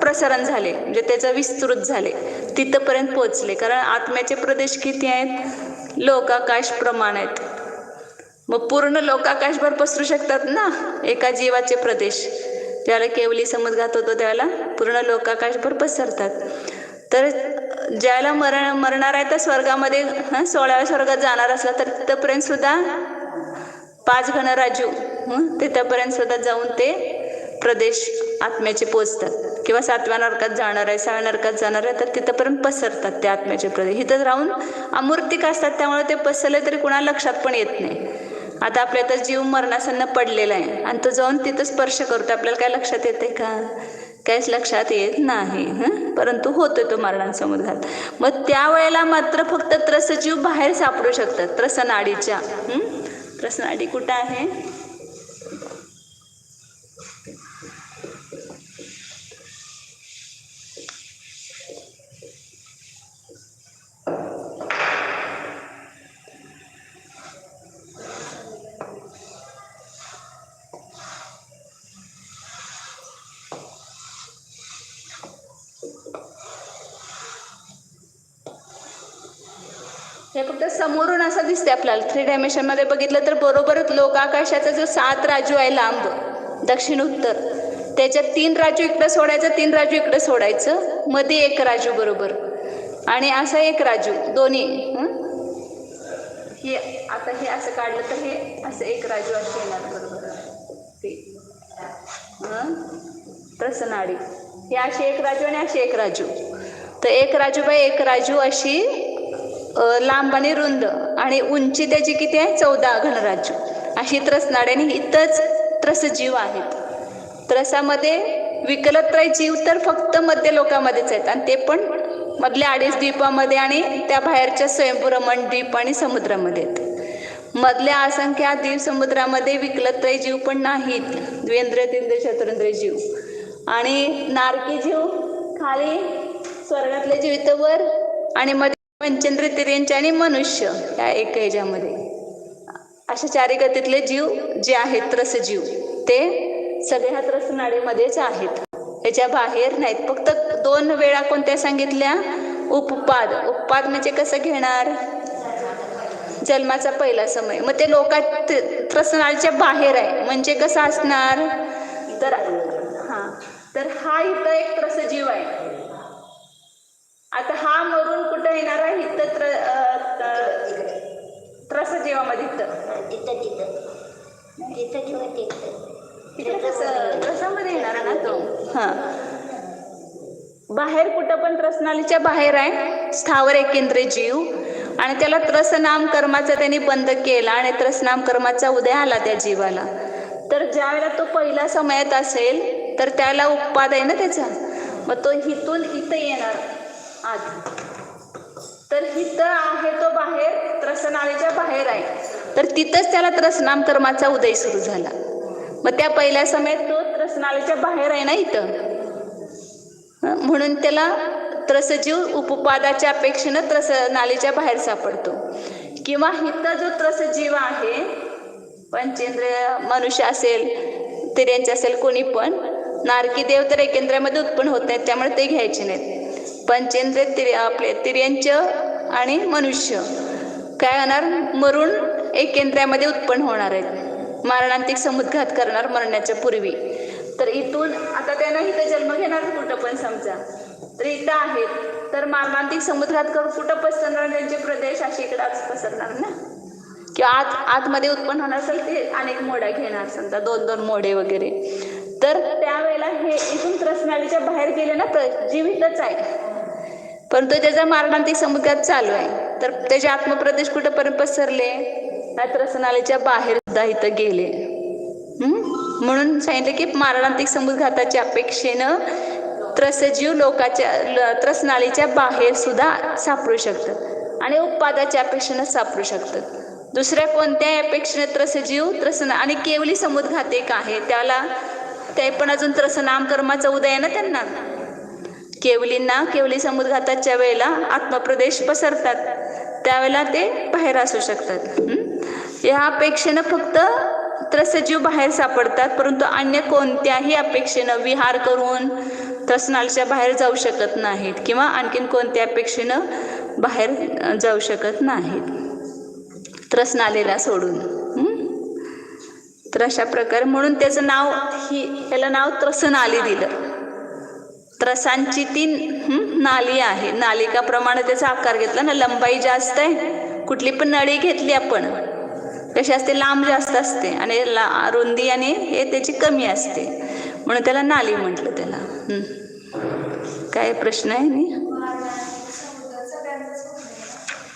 प्रसारण झाले, म्हणजे त्याचं विस्तृत झाले, तिथंपर्यंत पोचले. कारण आत्म्याचे प्रदेश किती आहेत? लोकाकाश प्रमाण आहेत. मग पूर्ण लोकाकाशभर पसरू शकतात ना एका जीवाचे प्रदेश. ज्याला केवली समुद्घात होतो त्याला पूर्ण लोकाकाशभर पसरतात. तर ज्याला मरणार आहे तर स्वर्गामध्ये 16व्या स्वर्गात जाणार असला तर तिथंपर्यंत सुद्धा 5 घनराजू तिथंपर्यंत सुद्धा जाऊन ते प्रदेश आत्म्याचे पोचतात. किंवा 7व्या नरकात जाणार आहे, 6व्या नरकात जाणार आहे तर तिथंपर्यंत पसरतात ते आत्म्याचे प्रदेश. इथं राहून अमूर्तिक असतात, त्यामुळे ते पसरले तरी कुणाला लक्षात पण येत नाही. आता आपल्या तर जीव मरणासन्न पडलेला आहे आणि तो जाऊन तिथं स्पर्श करतो, आपल्याला काय लक्षात येते का? काहीच लक्षात येत नाही. परंतु होतोय तो मरणासमुद्घात. मग त्यावेळेला मात्र फक्त त्रसजीव बाहेर सापडू शकतात त्रसनाडीच्या. त्रसनाडी कुठं आहे? हे फक्त समोरून असं दिसते आपल्याला. 3 डायमेन्शनमध्ये बघितलं तर बरोबर लोकाकाशाचा जो 7 राजू आहे लांब दक्षिण उत्तर, त्याच्यात 3 राजू इकडं सोडायचं, 3 राजू इकडं सोडायचं, मध्ये 1 राजू बरोबर, आणि असं 1 राजू दोन्ही. हे आता हे असं काढलं तर हे असं 1 राजू असे येणार बरोबर. ते त्रसनाडी हे अशी 1 राजू आणि अशी 1 राजू. तर 1 राजू बाय 1 राजू अशी लांब आणि रुंद, आणि उंची त्याची किती आहे? 14 घनराजू अशी त्रसनाडी. आणि इथंच त्रसजीव आहेत. त्रसामध्ये विकलत्रय जीव तर फक्त मध्य लोकामध्येच आहेत, आणि ते पण मधल्या 2.5 द्वीपामध्ये आणि त्या बाहेरच्या स्वयंभूरमण द्वीप आणि समुद्रामध्ये आहेत. मधल्या असंख्य द्वीप समुद्रामध्ये विकलत्रय जीव पण नाहीत, द्विंद्रिय तींद्रिय चतुरेंद्रिय जीव. आणि नारकी जीव खाली, स्वर्गातले जीव इथं वर, आणि मध्ये पंचेंद्रिय तिर्यंचे आणि मनुष्य या एक ह्याच्यामध्ये. अशा 4 गतीतले जीव जे आहेत त्रसजीव ते सगळे ह्या त्रसनाडीमध्येच आहेत, याच्या बाहेर नाहीत. फक्त 2 वेळा कोणत्या सांगितल्या? उपपाद. उपपाद म्हणजे कसं घेणार? जन्माचा पहिला समय. मग ते त्रसनाळीच्या बाहेर आहे, म्हणजे कसं असणार तर तर हा इथं एक त्रसजीव आहे. आता हा मरून कुठं येणार आहे? इथं त्रसजीवामध्ये त्रसामध्ये येणार ना तो. बाहेर कुठं पण त्रसनालीच्या बाहेर आहे स्थावर एकेंद्रिय जीव, आणि त्याला त्रसनाम कर्माचा त्यांनी बंद केला आणि त्रसनाम कर्माचा उदय आला त्या जीवाला. तर ज्या वेळेला तो पहिला समयात असेल तर त्याला उपपाद आहे ना त्याचा, मग तो हिथून इथं येणार आत. तर हिथं आहे तो बाहेर त्रसनाळीच्या बाहेर आहे, तर तिथंच त्याला त्रसनाम कर्माचा उदय सुरू झाला. मग त्या पहिल्या समयात तो त्रसनाळीच्या बाहेर आहे ना इथं, म्हणून त्याला त्रसजीव उपपादाच्या अपेक्षेनं त्रसनालीच्या बाहेर सापडतो. किंवा हिथं जो त्रसजीव आहे, पंचेंद्रिय मनुष्य असेल, तिर्यांचे असेल, कोणी पण, नारकी देव तर एकेंद्रियामध्ये उत्पन्न होत नाहीत, त्यामुळे ते घ्यायचे नाहीत. पंचेंद्रिय आपले तिर्यांच आणि मनुष्य काय होणार? मरून एकेंद्रियामध्ये उत्पन्न होणार आहेत, मारणांतिक समुद्घात करणार मरण्याच्या पूर्वी. तर इथून आता त्यांना इथं जन्म घेणार कुठं पण समजा, तर इथं आहेत, तर मारणांतिक समुद्रात करून कुठं पसरणार? त्यांचे प्रदेश असे इकडंच पसरणार ना, किंवा आतमध्ये उत्पन्न होणार असेल ते अनेक मोड्या घेणार, समजा 2-2 मोडे वगैरे. तर त्यावेळेला हे इथून त्रसनालीच्या बाहेर गेले ना, जीवितच आहे, परंतु त्याचा मारणांतिक समुद्रात चालू आहे. तर त्याचे आत्मप्रदेश कुठंपर्यंत पसरले? त्रसनालीच्या बाहेर सुद्धा इथं गेले. म्हणून सांगितलं की मारणांतिक समुद्घाताच्या अपेक्षेनं त्रसजीव त्रसनालीच्या बाहेर सुद्धा सापडू शकतात आणि उपपादाच्या अपेक्षेनं सापडू शकतात. दुसऱ्या कोणत्याही अपेक्षेनं त्रसजीव आणि केवली समुद्घात एक आहे, त्याला ते पण अजून त्रसनाम कर्माचा उदय आहे ना त्यांना. केवलींना केवली समुद्घाताच्या वेळेला आत्मप्रदेश पसरतात, त्यावेळेला ते बाहेर असू शकतात. या अपेक्षेनं फक्त त्रसजीव बाहेर सापडतात, परंतु अन्य कोणत्याही अपेक्षेनं विहार करून त्रसनालीच्या बाहेर जाऊ शकत नाहीत, किंवा आणखीन कोणत्या अपेक्षेनं बाहेर जाऊ शकत नाहीत त्रसनालीला सोडून. तर अशा प्रकारे म्हणून त्याचं नाव याला नाव त्रसनाली दिलं. त्रसांची ती नाली आहे, नालिकाप्रमाणे त्याचा आकार घेतला ना. लंबाई जास्त आहे, कुठली पण नळी घेतली आपण कशी असते, लांब जास्त असते, आणि रुंदी आणि हे त्याची कमी असते, म्हणून त्याला नाली म्हटलं त्याला. काय प्रश्न आहे? नाही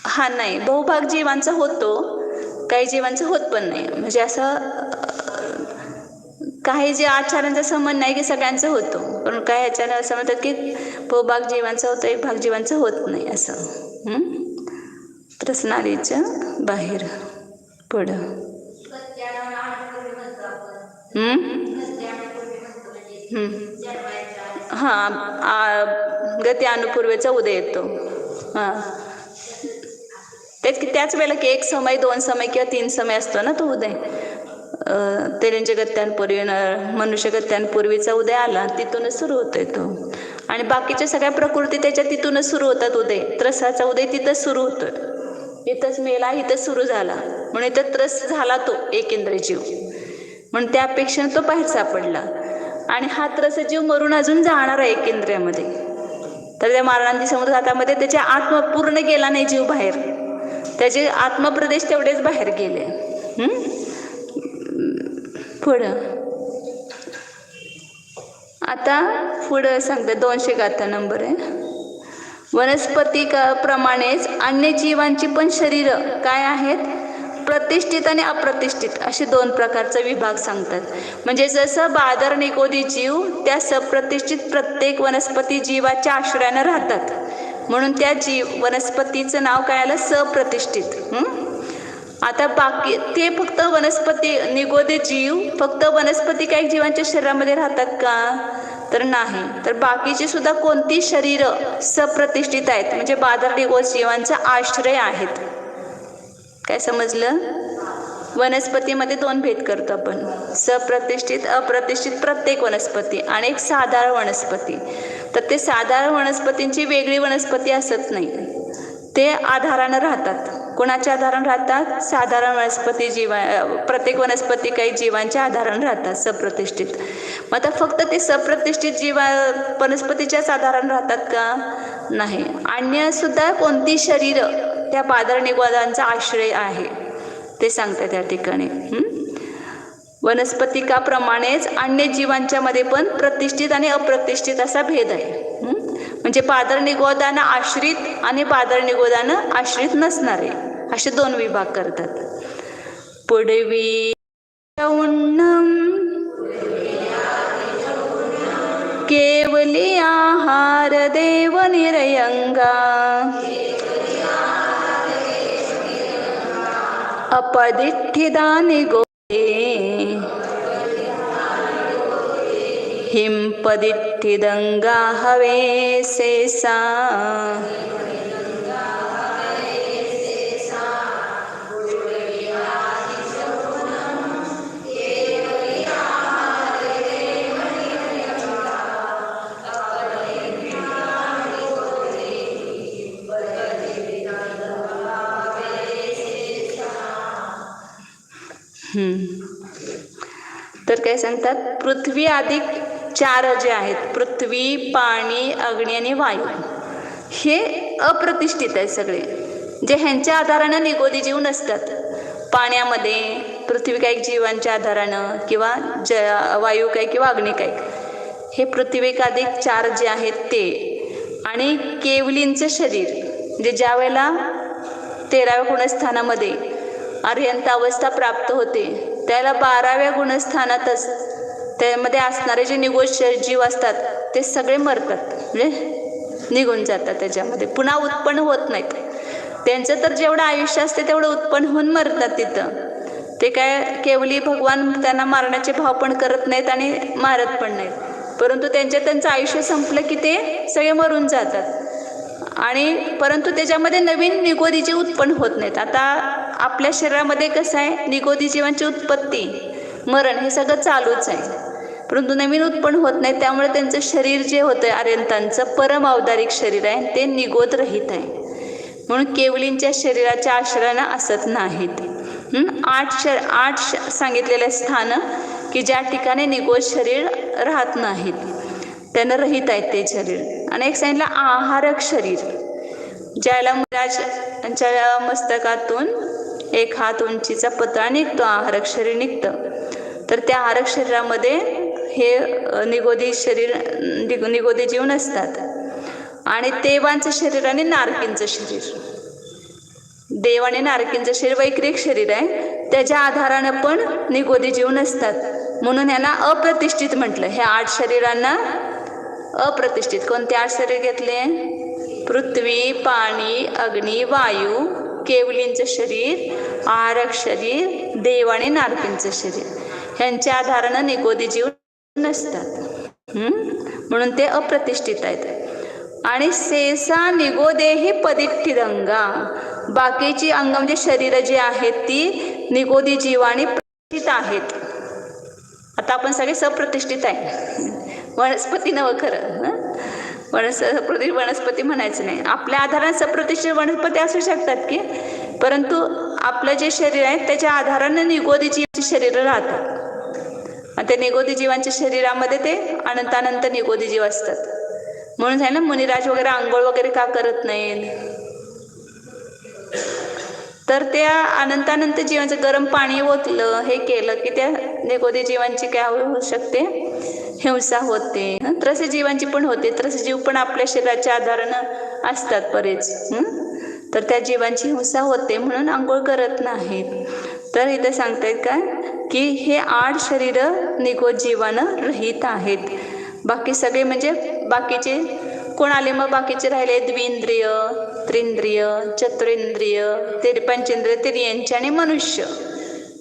हा, नाही, बहुभाग जीवांचा होतो, काही जीवांचं होत पण नाही. म्हणजे असं काही जे आचारांचा संबंध नाही की सगळ्यांचं होतो, पण काही आचार्य असं म्हणतात की बहुभाग जीवांचा होतो, एक भाग जीवांचं होत नाही असं. त्रसनालीच्या बाहेर पुढं गती अनुपूर्वेचा उदय येतो. त्याच वेळेला की एक समय, 2 समय किंवा 3 समय असतो ना तो उदय. तेरेंच्या गत्यांपूर्वी, मनुष्य गत्यांपूर्वीचा उदय आला, तिथूनच सुरू होतोय तो. आणि बाकीच्या सगळ्या प्रकृती त्याच्या तिथूनच सुरू होतात उदय. त्रसाचा उदय तिथंच सुरू होतोय, इथंच मेला, इथंच सुरू झाला, म्हणून इथं त्रस झाला तो एकेंद्रिय जीव, म्हणून त्यापेक्षा तो बाहेर सापडला. आणि हा त्रसजीव मरून अजून जाणार आहे एकेंद्रियामध्ये, तर त्या मारणांतिक समुद्घातामध्ये त्याच्या आत्मा पूर्ण गेला नाही जीव बाहेर, त्याचे आत्मप्रदेश तेवढेच बाहेर गेले. पुढं आता पुढं सांगते 200 गाथा नंबर आहे. वनस्पती प्रमाणेच अन्य जीवांची पण शरीरं काय आहेत? प्रतिष्ठित आणि अप्रतिष्ठित असे 2 प्रकारचा विभाग सांगतात. म्हणजे जसं बादर निकोदी जीव त्या सप्रतिष्ठित प्रत्येक वनस्पती जीवाच्या आश्रयानं राहतात, म्हणून त्या वनस्पतीचं नाव काय आलं? सप्रतिष्ठित. आता बाकी ते फक्त वनस्पती निगोदी जीव फक्त वनस्पती काही जीवांच्या शरीरामध्ये राहतात का? तर नाही. तर बाकीची सुद्धा कोणती शरीरं सप्रतिष्ठित आहेत, म्हणजे बादर निगोद जीवांचा आश्रय आहेत. काय समजलं? वनस्पतीमध्ये 2 भेद करतो आपण, सप्रतिष्ठित, अप्रतिष्ठित प्रत्येक वनस्पती, आणि एक साधारण वनस्पती. तर ते साधारण वनस्पतींची वेगळी वनस्पती असत नाही, ते आधारानं राहतात. कोणाचे आधारण राहतात? साधारण वनस्पती प्रत्येक वनस्पती काही जीवांचे आधारण राहतात सप्रतिष्ठित. मग आता फक्त ते सप्रतिष्ठित वनस्पतीच्याच आधारण राहतात का? नाही. अन्य सुद्धा कोणती शरीर त्या पादर निगोदांचा आश्रय आहे ते सांगतात त्या ठिकाणी. वनस्पतिकाप्रमाणेच अन्य जीवांच्या मध्ये पण प्रतिष्ठित आणि अप्रतिष्ठित असा भेद आहे. म्हणजे पादर निगोदांना आश्रित आणि पादर निगोदांना आश्रित नसणारे असे 2 विभाग करतात. पुढवी केवली आहार देव निरयंगा अपदिठ्ठिदा निगोदे हिंपदिठ्ठिदंगा हवे सेसा. तर काय सांगतात? पृथ्वी अधिक 4 जे आहेत, पृथ्वी, पाणी, अग्नी आणि वायू, हे अप्रतिष्ठित आहेत सगळे. जे ह्यांच्या आधारानं निगोदी जीव नसतात. पाण्यामध्ये पृथ्वी काही जीवांच्या आधारानं किंवा वायू काही किंवा अग्नी काही, हे पृथ्वी अधिक 4 जे आहेत ते. आणि केवलींचं शरीर म्हणजे ज्या वेळेला 13व्या गुणस्थानामध्ये अर्यंत अवस्था प्राप्त होते त्याला 12व्या गुणस्थानातच त्यामध्ये असणारे जे निगोद जीव असतात ते सगळे मरतात, म्हणजे निघून जातात. त्याच्यामध्ये पुन्हा उत्पन्न होत नाहीत. त्यांचं तर जेवढं आयुष्य असते तेवढं उत्पन्न होऊन मरतात तिथं. ते काय केवली भगवान त्यांना मारण्याचे भाव पण करत नाहीत आणि मारत पण नाहीत, परंतु त्यांचं आयुष्य संपलं की ते सगळे मरून जातात. आणि परंतु त्याच्यामध्ये नवीन निगोदी जीव उत्पन्न होत नाहीत. आता आपल्या शरीरामध्ये कसं आहे, निगोदी जीवांची उत्पत्ती मरण हे सगळं चालूच आहे, परंतु नवीन उत्पन्न होत नाही. त्यामुळे त्यांचं शरीर जे होतं आर्यंतांचं परम अवतारिक शरीर आहे ते निगोद रहित आहे. म्हणून केवलींच्या शरीराच्या आश्रयानं असत नाहीत. 8 सांगितलेले स्थान की ज्या ठिकाणी निगोद शरीर राहत नाहीत त्यानं रहित आहेत ते शरीर. आणि एक सांगितलं आहारक शरीर, ज्याला मुलाच्या मस्तकातून 1 हात उंचीचा पतळा निघतो, आहारक शरीर निघतं. तर त्या आहारक शरीरामध्ये हे निगोदी जीव नसतात. आणि देवांचं शरीर आणि नारकींचं शरीर, देव आणि नारकींचं शरीर वैक्रिक शरीर आहे, त्याच्या आधारानं पण निगोदी जीव नसतात. म्हणून ह्याला अप्रतिष्ठित म्हटलं. ह्या 8 शरीरांना अप्रतिष्ठित. कोणते 8 शरीर घेतले? पृथ्वी, पाणी, अग्नी, वायू, केवलींचं शरीर, आहारक शरीर, देव आणि नारकींचं शरीर, ह्यांच्या आधारानं निगोदी जीव नसतात. म्हणून ते अप्रतिष्ठित आहेत. आणि सेसा निगोदेही पदिठ्ठिदंगा, बाकीची अंग म्हणजे शरीर जी आहेत ती निगोदी जीवाने प्रतिष्ठित आहेत. आता आपण सगळे सप्रतिष्ठित आहे. वनस्पती नवं खरं, वनस्पती म्हणायचं नाही. आपल्या आधाराने सप्रतिष्ठित वनस्पती असू शकतात की, परंतु आपलं जे शरीर आहे त्याच्या आधाराने निगोदी जीवांची शरीरं राहतात. आणि त्या निगोदी जीवांच्या शरीरामध्ये ते अनंतानंत निगोदी जीव असतात. म्हणून आहे ना, मुनिराज वगैरे आंघोळ वगैरे का करत नाहीत? तर त्या अनंतानंत जीवांचं गरम पाणी ओतलं हे केलं की त्या निगोदी जीवांची काय होऊ शकते? हिंसा होते. त्रस्त जीवांची पण होते. त्रस्त जीव पण आपल्या शरीराच्या आधारानं असतात बरेच. तर त्या जीवांची हिंसा होते म्हणून आंघोळ करत नाहीत. तर इथे सांगतायत काय की हे 8 शरीरं निगोद जीवानं रहित आहेत. बाकी सगळे म्हणजे बाकीचे कोण आले? मग बाकीचे राहिले द्विंद्रिय, त्रिंद्रिय, चतुरेंद्रिय, पंचेंद्रिय, तिर्यंची आणि मनुष्य.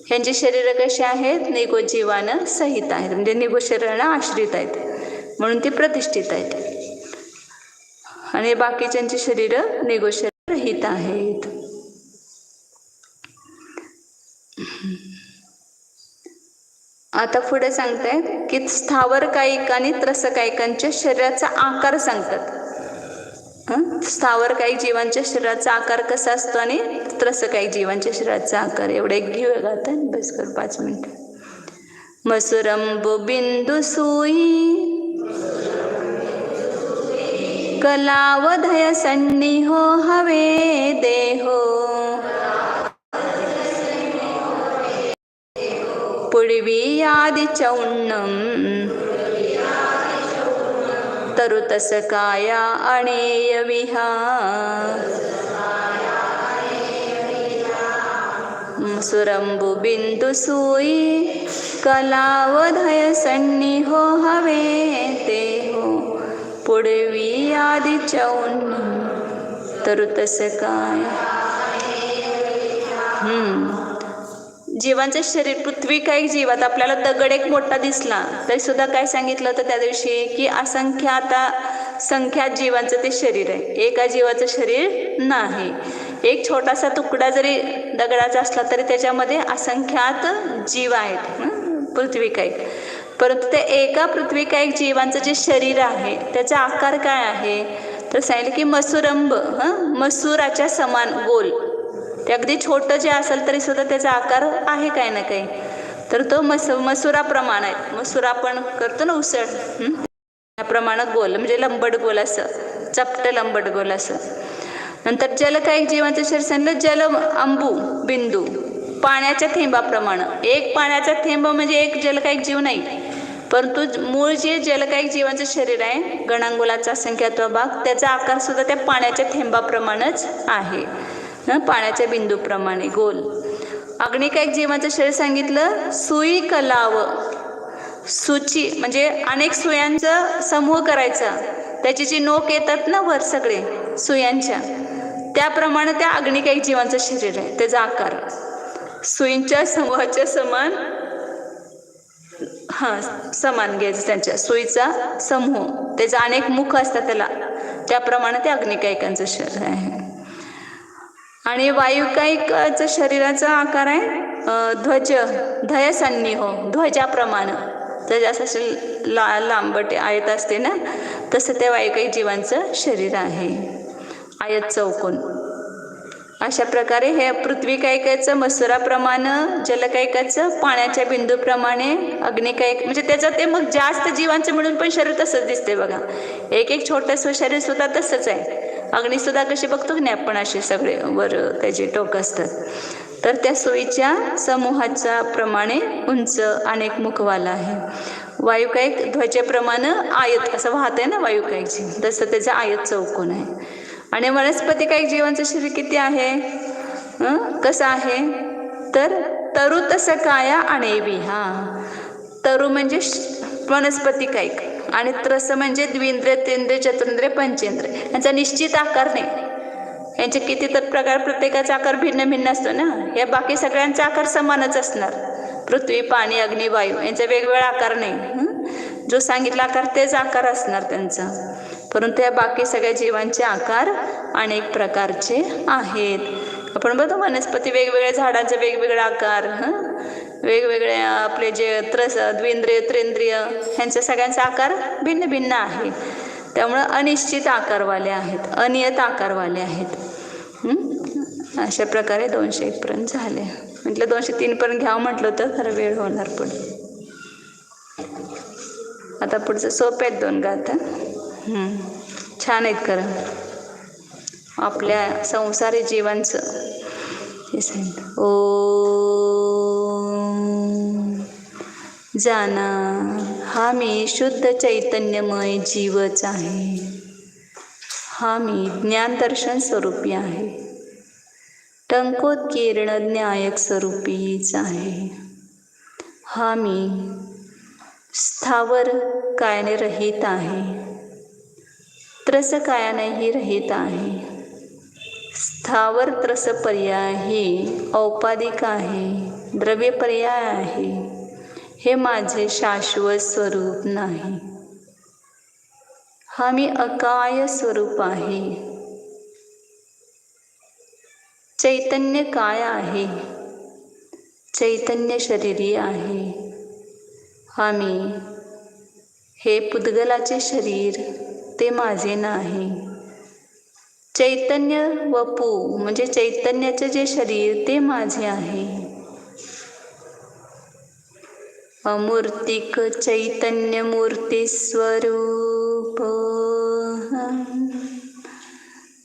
ह्यांचे शरीर कसे आहेत? निगोद जीवानं सहित आहेत, म्हणजे निगोद शरीराला आश्रित आहेत, म्हणून ते प्रतिष्ठित आहेत. आणि बाकीच्यांची शरीर निगोद शरीर रहित आहेत. आता पुढे सांगतायत की स्थावर कायिक आणि त्रसकायिकांच्या शरीराचा आकार सांगतात. स्थावर काही जीवांच्या शरीराचा आकार कसा असतो आणि त्रस काही जीवांच्या शरीराचा आकार. एवढे घेऊया आता बस कर 5 मिनिट. मसुरंबु बिंदू सुई कलावधय सन्निहो हवे देहो पुढवी आदि चौन्नम तरुतस काया अणेय विहा. सुरंबु बिंदु सुई कलावधय सन्निहो हवे देहो पुढवी आदि चौन्नम तरुतस काया. जीवांचं शरीर पृथ्वी काही जीवात आपल्याला दगड एक मोठा दिसला तरी सुद्धा काय सांगितलं होतं त्या दिवशी की संख्यात जीवांचं ते शरीर आहे. एका जीवाचं शरीर नाही. एक छोटासा तुकडा जरी दगडाचा असला तरी त्याच्यामध्ये असंख्यात जीव आहेत पृथ्वी काही. परंतु ते एका पृथ्वी काही जीवांचं जे शरीर आहे त्याचा आकार काय आहे तर सांगितलं की मसुरंब मसुराच्या समान गोल. ते अगदी छोटं जे असेल तरी सुद्धा त्याचा आकार आहे काही ना काही. तर तो मसुराप्रमाण आहे. मसुरा आपण करतो ना उसळ त्याप्रमाणे गोल म्हणजे लंबट गोल असं चपट लंबट गोल असं. नंतर जलकायिक जीवांचं शरीर सांगितलं जल अंबू बिंदू पाण्याच्या थेंबाप्रमाणे. एक पाण्याचा थेंब म्हणजे एक जलकायिक जीव नाही परंतु मूळ जे जलकायिक जीवांचं शरीर आहे गणांगुलाचा संख्यात्व भाग त्याचा आकार सुद्धा त्या पाण्याच्या थेंबाप्रमाणेच आहे पाण्याच्या बिंदूप्रमाणे गोल. अग्निकायिक जीवांचं शरीर सांगितलं सुई कलाव सुची म्हणजे अनेक सुयांचा समूह करायचा. त्याची जी नोक येतात ना वर सगळे सुयांच्या त्याप्रमाणे त्या अग्निकायिक जीवांचं शरीर आहे. त्याचा आकार सुईंच्या समूहाच्या समान घ्यायचं. त्यांच्या सुईचा समूह त्याचा अनेक मुख असतात त्याला त्याप्रमाणे ते अग्निकायिकांचं शरीर आहे. आणि वायुकायिकाचं शरीराचा आकार आहे ध्वज धयसन्निहो ध्वजाप्रमाणे. जसं असे लांबट आयत असते ना तसं त्या वायुकायिक जीवांचं शरीर आहे आयत चौकोन. अशा प्रकारे हे पृथ्वीकायिकाचं मसुराप्रमाणे जलकायिकाचं पाण्याच्या बिंदूप्रमाणे अग्निकायिक म्हणजे त्याचं ते मग जास्त जीवांचं मिळून पण शरीर तसंच दिसते बघा. एक छोटंसं शरीर सुद्धा तसंच आहे. अग्निसुद्धा कशी बघतो की नाही आपण असे सगळे वर त्याचे टोक असतात. तर त्या सुईच्या समूहाच्या प्रमाणे उंच अनेक मुखवाला आहे. वायुकायिक ध्वजेप्रमाणे आयत असं वाहत आहे ना वायुकायिकची तसं त्याचं आयत चौकोन आहे. आणि वनस्पतिकायिक जीवांचं शरीर किती आहे कसं आहे तर तरु तसं काया अणेवी. तरु म्हणजे वनस्पतिकायिक आणि त्रस म्हणजे द्विंद्रिय तेंद्रिय चतुरेंद्रिय पंचेंद्रिय. यांचा निश्चित आकार नाही. यांचे किती तर प्रकार प्रत्येकाचा आकार भिन्न भिन्न असतो ना. या बाकी सगळ्यांचा आकार समानच असणार. पृथ्वी पाणी अग्नी वायू यांचा वेगवेगळा आकार नाही. जो सांगितला आकार तेच आकार असणार त्यांचा. परंतु या बाकी सगळ्या जीवांचे आकार अनेक प्रकारचे आहेत. आपण बघतो वनस्पती वेगवेगळ्या झाडांचे वेगवेगळे आकार वेगवेगळे आपले जे द्विंद्रिय त्रेंद्रिय ह्यांच्या सगळ्यांचा आकार भिन्न भिन्न आहे. त्यामुळं अनिश्चित आकारवाले आहेत अनियत आकारवाले आहेत. अशा प्रकारे 201 पर्यंत झाले. म्हटलं 203 पर्यंत घ्यावं म्हटलं होतं खरं वेळ होणार पण. आता पुढचं सोपे आहेत 2 गाथा. छान आहेत खरं. आपल्या संसारी जीवांचं हे सांगितलं. जाना हा मी शुद्ध चैतन्यमय जीवच आहे. हा मी ज्ञानदर्शन स्वरूपी आहे. टंकोत्कीर्ण न्यायक स्वरूपीच आहे. हा मी स्थावर कायाने रहित आहे. त्रस कायानेही रहित आहे. स्थावर त्रस पर्याय ही औपाधिक आहे. द्रव्य पर्याय आहे. हे माझे शाश्वत स्वरूप नाही. हा मी अकाय स्वरूप आहे. चैतन्य काय आहे. चैतन्य शरीरी आहे. हा मी हे पुद्गलाचे शरीर ते माझे नाही. चैतन्य वपू म्हणजे चैतन्याचे जे शरीर ते माझे आहे. अमूर्तिक चैतन्य मूर्ती स्वरूप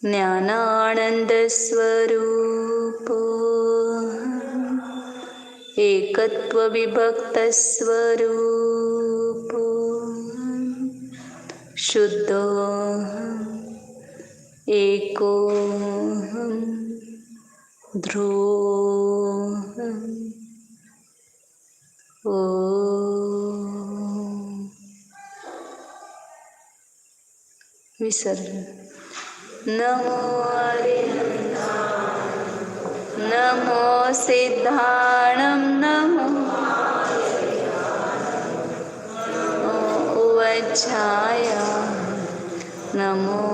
ज्ञानानंद स्वरूप एकत्व विभक्त स्वरूप शुद्ध एकोहम ध्रुवम ओम. विसर्जन. नमो अरिहंताय नमो सिद्धाणं नमो उवज्झाय नमो